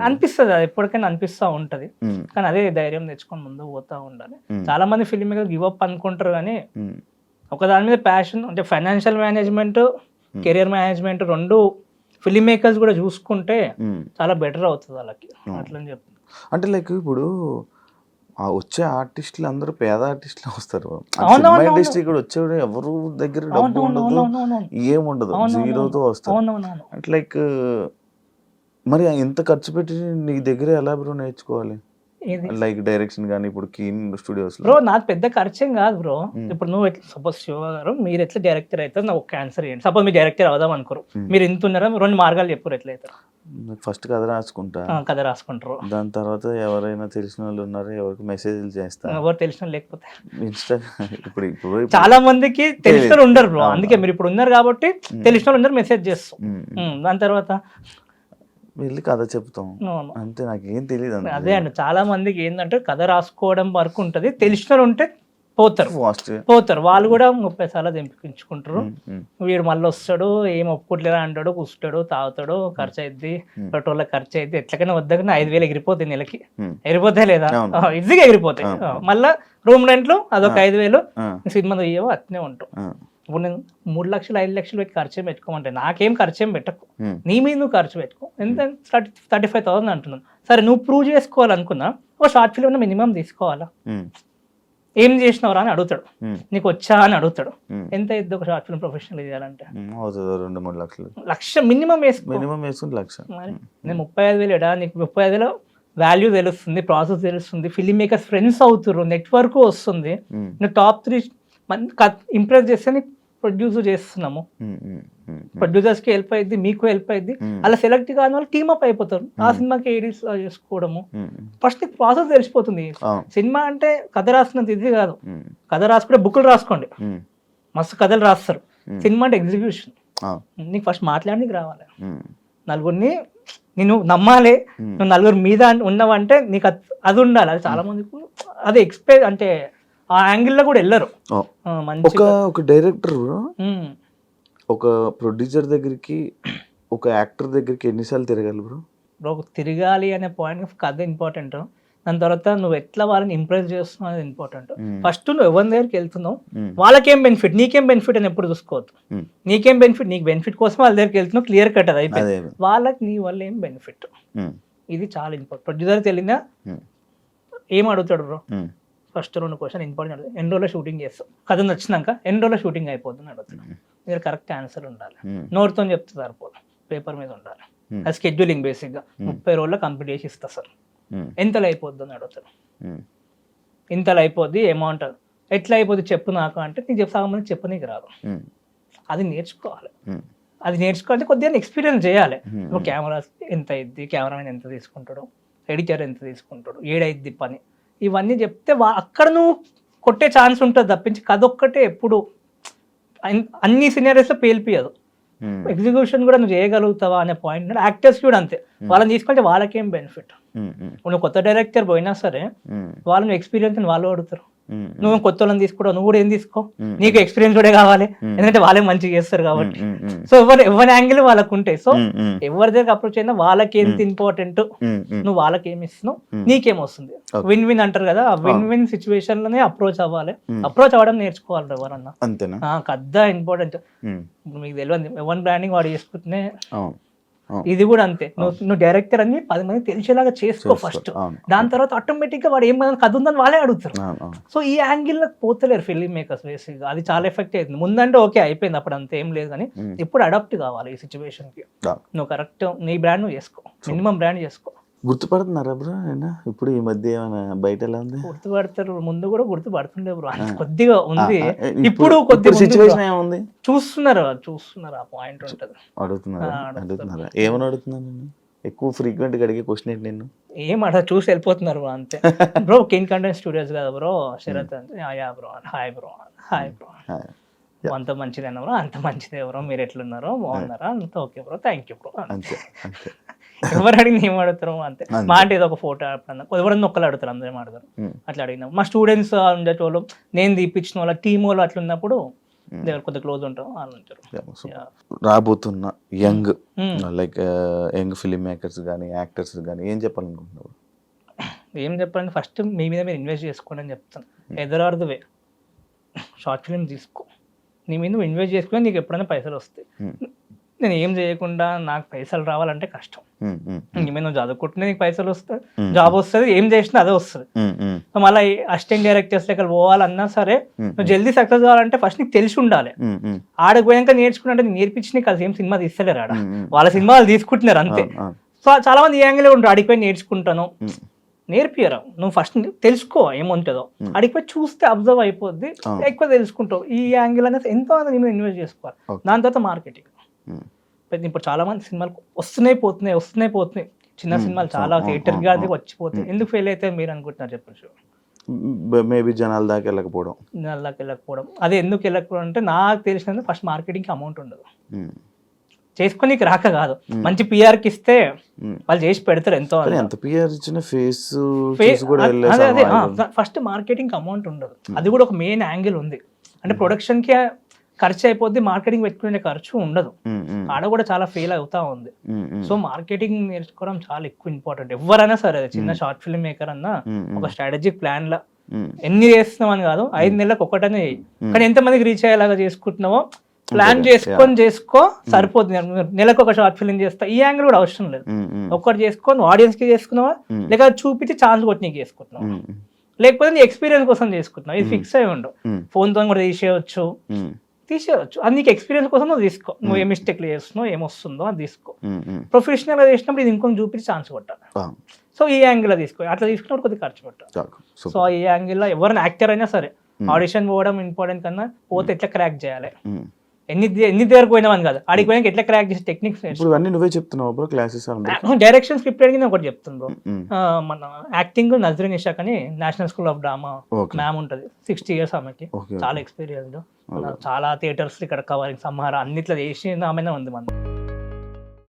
అనిపిస్తుంది, అది ఎప్పటికైనా అనిపిస్తూ ఉంటది. కానీ అదే ధైర్యం తెచ్చుకొని ముందుకు పోతా ఉండాలి. చాలా మంది ఫిల్మ్ మేకర్ గివ్ అప్ అనుకుంటారు, కానీ ఒక దాని మీద ప్యాషన్ అంటే ఫైనాన్షియల్ మేనేజ్మెంట్, కెరియర్ మేనేజ్మెంట్ రెండు ఫిల్మ్ మేకర్స్ కూడా చూసుకుంటే చాలా బెటర్ అవుతుంది వాళ్ళకి. అట్లా అని చెప్తాను. అంటే లైక్ ఇప్పుడు వచ్చే ఆర్టిస్టులు అందరూ పేద ఆర్టిస్టులు వస్తారు. ఇండస్ట్రీ కూడా వచ్చేవాడు ఎవరు దగ్గర డబ్బు ఉండదు, ఏముండదు, జీరోతో వస్తారు. అంటే లైక్ మరి ఎంత ఖర్చు పెట్టి నీ దగ్గర ఎలా బ్రో నేర్చుకోవాలి? లైక్ డైరెక్షన్ కానీ ఇప్పుడు కీన్ స్టూడియోస్ బ్రో నాకు పెద్ద ఖర్చేం కాదు బ్రో. ఇప్పుడు నువ్వు ఎట్లా సపోజ్ శివ గారు మీరు ఎట్లా డైరెక్టర్ అవుతారు, నాకు ఒక ఆన్సర్ చేయండి. సపోజ్ మీరు డైరెక్టర్ అవుదాం అనుకోరు, మీరు ఇంత ఉన్నారా, 2 మార్గాలు చెప్పారు ఎట్లా అవుతారు. ఫస్ట్ కథ రాసుకుంటారు, దాని తర్వాత ఎవరైనా తెలిసిన వాళ్ళు ఉన్నారు ఎవరికి మెసేజ్లు చేస్తారు, ఎవరు తెలిసిన లేకపోతే ఇన్స్టా. ఇప్పుడు చాలా మందికి తెలిసిన ఉండరు బ్రో, అందుకే మీరు ఇప్పుడు ఉన్నారు కాబట్టి తెలిసిన వాళ్ళు ఉన్నారు, మెసేజ్ చేస్తాం. దాని తర్వాత వెళ్ళి కథ చెప్తాం అంతే, నాకేం తెలియదు. అదే అండి, చాలా మందికి ఏంటంటే కథ రాసుకోవడం వరకు ఉంటుంది, తెలిసిన ఉంటే పోతారు వాళ్ళు కూడా 30 సార్లు తెంపించుకుంటారు. వీడు మళ్ళీ వస్తాడు, ఏం ఒప్పుకోట్లేదా అంటాడు, కూర్చుంటాడు, తాగుతాడు, ఖర్చు అయింది, పెట్రోల్ ఖర్చు అయితే ఎట్లకైనా వద్దకన్నా 5,000 ఎగిరిపోతాయి నెలకి, ఎగిరిపోతాయి లేదా ఈజీగా ఎగిరిపోతాయి. మళ్ళీ రూమ్ రెంట్లు అదొక 5,000, సినిమా ఇయ్యవో అట్నే ఉంటాం. ఇప్పుడు నేను 3 లక్షలు 5 లక్షలు పెట్టి ఖర్చు పెట్టుకోమంటే నాకేం ఖర్చేం పెట్టకు, నీ మీద నువ్వు ఖర్చు పెట్టుకో. ఎంత 35,000 అంటున్నాను. సరే నువ్వు ప్రూవ్ చేసుకోవాలనుకున్నా ఒక షార్ట్ ఫిల్మ్ మినిమం తీసుకోవాలా, ఏం చేసినవరా అని అడుగుతాడు, నీకు వచ్చా అని అడుగుతాడు. ఎంత అయింది ఒక షార్ట్ ఫిల్మ్ ప్రొఫెషనల్ చేయాలంటే? 2-3 లక్షలు, లక్ష మినిమం వేసుకుని లక్ష. మరి నేను 35,000 నీకు 35,000 వాల్యూ తెలుస్తుంది, ప్రాసెస్ తెలుస్తుంది, ఫిల్మ్ మేకర్స్ ఫ్రెండ్స్ అవుతారు, నెట్వర్క్ వస్తుంది. నువ్వు టాప్ 3 ఇంప్రెస్ చేస్తే నీకు ప్రొడ్యూస్ చేస్తున్నాము, ప్రొడ్యూసర్స్కి హెల్ప్ అయింది, మీకు హెల్ప్ అయింది. అలా సెలెక్ట్ కాని వాళ్ళు టీమప్ అయిపోతారు, ఆ సినిమాకి ఎడిట్స్ చేసుకోవడము. ఫస్ట్ నీకు ప్రాసెస్ తెలిసిపోతుంది. సినిమా అంటే కథ రాసినంత ఇది కాదు, కథ రాసుకుంటే బుక్కులు రాసుకోండి, మస్తు కథలు రాస్తారు. సినిమా అంటే ఎగ్జిక్యూషన్, నీకు ఫస్ట్ మాట్లాడడానికి రావాలి, నలుగురిని నేను నమ్మాలి, నువ్వు నలుగురు మీద ఉన్నావంటే నీకు అది ఉండాలి. అది చాలా మందికి అది ఎక్స్పెక్ట్ అంటే ఆ యాంగిల్లో కూడా వెళ్ళరు. ఒక డైరెక్టర్ ఒక ప్రొడ్యూసర్ దగ్గరికి ఒక యాక్టర్ దగ్గరికి ఎన్నిసార్లు తిరగాలి బ్రో? తిరగాలి అనే పాయింట్ కథ ఇంపార్టెంట్, దాని తర్వాత నువ్వు ఎట్లా వాళ్ళని ఇంప్రెస్ చేస్తున్నావు అనేది ఇంపార్టెంట్. ఫస్ట్ నువ్వు ఎవరి దగ్గరికి వెళ్తున్నావు, వాళ్ళకేం బెనిఫిట్ నీకేం బెనిఫిట్ అని ఎప్పుడు చూసుకోవద్దు. నీకేం బెనిఫిట్, నీకు బెనిఫిట్ కోసం వాళ్ళ దగ్గరికి వెళ్తున్నావు, క్లియర్ కట్ అది అయిపోయింది. వాళ్ళకి నీ వల్ల ఏం బెనిఫిట్, ఇది చాలా ఇంపార్టెంట్. ప్రొడ్యూసర్కి వెళ్ళినా ఏం అడుగుతాడు బ్రో, ఫస్ట్ 2 క్వశ్చన్ ఇంపార్టెంట్. ఎన్ని రోజుల్లో షూటింగ్ చేస్తాం, కథ నచ్చినాక ఎన్ని రోజుల్లో షూటింగ్ అయిపోతుంది అడుగుతున్నాం. మీరు కరెక్ట్ ఆన్సర్ ఉండాలి, నోట్తో చెప్తే సరిపోదు, పేపర్ మీద ఉండాలి. అది స్కెడ్యూలింగ్ బేసిక్గా 30 రోజుల్లో కంప్లీట్ చేసి ఇస్తా సార్, ఎంతలో అయిపోద్ది అని అడుగుతారు. ఇంతలో అయిపోద్ది, అమౌంట్ ఎట్లా అయిపోద్ది చెప్పు నాకు అంటే నీకు చెప్పమంది చెప్పు, నీకు రాదు. అది నేర్చుకోవాలి, అది నేర్చుకోవాలంటే కొద్దిగా ఎక్స్పీరియన్స్ చేయాలి. నువ్వు కెమెరా ఎంత అయింది, కెమెరామెన్ ఎంత తీసుకుంటాడు, ఎడిటర్ ఎంత తీసుకుంటాడు, ఏడైద్ది పని, ఇవన్నీ చెప్తే అక్కడ నువ్వు కొట్టే ఛాన్స్ ఉంటుంది తప్పించి కథ ఒక్కటే ఎప్పుడు అన్ని సినారియోస్లో పేలిపియదు. ఎగ్జిక్యూషన్ కూడా నువ్వు చేయగలుగుతావా అనే పాయింట్. యాక్టర్స్ కూడా అంతే, వాళ్ళని తీసుకుంటే వాళ్ళకేం బెనిఫిట్. నువ్వు కొత్త డైరెక్టర్ పోయినా సరే వాళ్ళని ఎక్స్పీరియన్స్ అని వాళ్ళు అడుగుతారు. నువ్వు కొత్త వాళ్ళని తీసుకోవడం, నువ్వు కూడా ఏం తీసుకో, నీకు ఎక్స్పీరియన్స్ కూడా కావాలి, ఎందుకంటే వాళ్ళే మంచిగా చేస్తారు కాబట్టి. సో ఎవరి యాంగిల్ వాళ్ళకు ఉంటాయి. సో ఎవరి దగ్గర అప్రోచ్ అయినా వాళ్ళకి ఎంత ఇంపార్టెంట్, నువ్వు వాళ్ళకి ఏమి ఇస్తున్నావు, నీకేం వస్తుంది. విన్ విన్ అంటారు కదా, ఆ విన్ విన్ సిచ్యువేషన్ లోనే అప్రోచ్ అవ్వాలి. అప్రోచ్ అవ్వడం నేర్చుకోవాలి ఎవరన్నా, కద్ద ఇంపార్టెంట్. మీకు తెలియదు ఎవరి బ్రాండింగ్ వాడు చేసుకుంటేనే ఇది కూడా అంతే. నువ్వు డైరెక్టర్ అని 10 మంది తెలిసేలాగా చేసుకో ఫస్ట్. అవును. దాని తర్వాత ఆటోమేటిక్ గా వాడు ఏమైనా కథ ఉందని వాళ్ళే అడుగుతారు. అవును, అవును. సో ఈ యాంగిల్ పోతలేరు ఫిల్మ్ మేకర్స్ బేసిక్ గా. అది చాలా ఎఫెక్ట్ అవుతుంది. ముందంటే ఓకే అయిపోయింది, అప్పుడు అంత ఏం లేదు కానీ ఇప్పుడు అడాప్ట్ కావాలి ఈ సిచ్యువేషన్ కి. నువ్వు కరెక్ట్ నీ బ్రాండ్ నువ్వు చేసుకో, మినిమం బ్రాండ్ చేసుకో. గుర్తుపడుతున్నారా బ్రో అయినా ఇప్పుడు ఈ మధ్య ఏమైనా బయట ఎలా ఉంది? గుర్తుపడతారు, ముందు కూడా గుర్తుపడుతుండే బ్రో, కొద్దిగా ఉంది. ఇప్పుడు కొద్దిగా సిచ్యువేషన్ ఏముంది చూస్తున్నారు ఆ పాయింట్ ఉంటది. అడుగుతున్నారా ఏమని అడుగుతున్నాను నేను? ఎక్కువ ఫ్రీక్వెంట్ గా అడిగే క్వశ్చన్ ఏంటి నేను? ఏం అట్లా చూసి వెళ్ళిపోతున్నారు బ్రో అంతే. బ్రో కింగ్ కంటెంట్ స్టూడియోస్ కదా బ్రో, శరత్ అంటే యా బ్రో, హాయ్ బ్రో అంత మంచిదేనా బ్రో, అంత మంచిదే బ్రో, మీరు ఎట్లున్నారో బాగున్నారా, అంత okay bro, thank you bro. అంతే అంతే. ఎవరు అడిగిన ఏం అడుగుతారు అంతే. మా అంటే ఏదో ఒక ఫోటో ఎవరన్నా ఒక్కరు అడుగుతారు, అందరూ అడుగుతారు. అట్లా అడిగినాం. మా స్టూడెంట్స్ ఉండేటోళ్ళు, నేను తీపిచ్చిన వాళ్ళ టీం వాళ్ళు అట్లా ఉన్నప్పుడు దగ్గర కొద్దిగా క్లోజ్ ఉంటాం వాళ్ళు ఉంటారు. రాబోతున్న young like young film makers కానీ యాక్టర్స్ కానీ ఏం చెప్పాలనుకుంటున్నారు? ఏం చెప్పాలంటే ఫస్ట్ మీ మీద మీరు ఇన్వెస్ట్ చేసుకోండి అని చెప్తాను. ఎదరార్దువే షార్ట్ ఫిల్మ్ తీసుకో, నీ మీద నువ్వు ఇన్వెస్ట్ చేసుకుని నీకు ఎప్పుడైనా పైసలు వస్తాయి. నేను ఏం చేయకుండా నాకు పైసలు రావాలంటే కష్టం. నీ మీద నువ్వు చదువుకుంటున్నా నీకు పైసలు వస్తాయి, జాబ్ వస్తుంది, ఏం చేసినా అదే వస్తుంది. మళ్ళీ అసిస్టెంట్ డైరెక్టర్స్ దగ్గర పోవాలన్నా సరే నువ్వు జల్దీ సక్సెస్ కావాలంటే ఫస్ట్ నీకు తెలిసి ఉండాలి. ఆడకు పోయాక నేర్చుకుంటే నేర్పించి నీకు అది ఏం సినిమా తీస్తలేరు, ఆడ వాళ్ళ సినిమాలు తీసుకుంటున్నారు అంతే. సో చాలా మంది ఈ యాంగిల్ ఉంటారు, అడిగిపోయి నేర్చుకుంటాను, నేర్పియరా. నువ్వు ఫస్ట్ తెలుసుకో ఏముంటుందో, అడిగిపోయి చూస్తే అబ్జర్వ్ అయిపోద్ది, ఎక్కువ తెలుసుకుంటావు. ఈ యాంగిల్ అనేది ఎంతో నీ మీద ఇన్వెస్ట్ చేసుకోవాలి. దాని తర్వాత మార్కెటింగ్. ఇప్పుడు చాలా మంది సినిమాలు వస్తున్నాయి పోతున్నాయి, చిన్న సినిమాలు చాలా థియేటర్ గారికి వచ్చిపోతాయి. ఎందుకు ఫెయిల్ అయితే మీరు అనుకుంటున్నారు చెప్పచ్చు? మేబీ జనాల దాకా వెళ్ళకపోవడం. అదే ఎందుకు వెళ్ళకపోవడం అంటే నాకు తెలిసినందుకు ఫస్ట్ మార్కెటింగ్కి అమౌంట్ ఉండదు. చేసుకొని రాక కాదు, మంచి పిఆర్కి ఇస్తే వాళ్ళు చేసి పెడతారు. ఎంతో ఎంత పిఆర్ ఇచ్చిన ఫేస్ ఫస్ట్ మార్కెటింగ్ అమౌంట్ ఉండదు. అది కూడా ఒక మెయిన్ యాంగిల్ ఉంది. అంటే ప్రొడక్షన్కి ఖర్చు అయిపోద్ది, మార్కెటింగ్ పెట్టుకునే ఖర్చు ఉండదు. ఆడ కూడా చాలా ఫెయిల్ అవుతా ఉంది. సో మార్కెటింగ్ నేర్చుకోవడం చాలా ఎక్కువ ఇంపార్టెంట్. ఎవరైనా సరే, చిన్న షార్ట్ ఫిల్మ్ మేకర్ అన్నా ఒక స్ట్రాటజిక్ ప్లాన్ లా ఎన్ని చేస్తున్నాం అని కాదు, 5 నెలలకు ఒకటనే చేయి. కానీ ఎంతమందికి రీచ్ అయ్యేలాగా చేసుకుంటున్నావో ప్లాన్ చేసుకో సరిపోతుంది. నెలకు ఒక షార్ట్ ఫిల్మ్ చేస్తా, ఈ యాంగిల్ కూడా అవసరం లేదు. ఒక్కటి చేసుకొని ఆడియన్స్ కి చేసుకున్నావా, లేక చూపించి ఛాన్స్ కొట్టి నీకు చేసుకుంటున్నావా, లేకపోతే నీ ఎక్స్పీరియన్స్ కోసం చేసుకుంటున్నావు. ఇది ఫిక్స్ అయి ఉండవు. ఫోన్ తో కూడా తీసేయచ్చు. అది నీకు ఎక్స్పీరియన్స్ కోసం నువ్వు తీసుకో. నువ్వు ఏ మిస్టేక్లు చేస్తున్నావు, ఏమొస్తుందో అది తీసుకో. ప్రొఫెషనల్ గా చేసినప్పుడు ఇది ఇంకొక చూపించి ఛాన్స్ కొట్టాలి. సో ఈ యాంగిల్ లో తీసుకో. అట్లా తీసుకున్నప్పుడు కొద్దిగా ఖర్చు పెట్టాలి. సో ఈ యాంగిల్ లో ఎవరైనా యాక్టర్ అయినా సరే ఆడిషన్ పోవడం ఇంపార్టెంట్ కన్నా పోతే ఎట్లా క్రాక్ చేయాలి, ఎన్ని దగ్గరకు పోయినామని కాదు, ఆడికి పోయినా ఎట్లా క్రాక్ చేసే టెక్నిక్స్ నువ్వే చెప్తున్నావు. డైరెక్షన్ స్క్రిప్ట్ అడిగి ఒకటి చెప్తున్నావు. మన యాక్టింగ్ నజరీన్ ఇషాక్ అని national school of drama ma'am ఉంటుంది, 60 years ఆమెకి, చాలా ఎక్స్పీరియన్స్డ్, చాలా థియేటర్స్ ఇక్కడ కవరింగ్ సంహార అన్నిట్లో చేసి ఆమెనే ఉంది మన.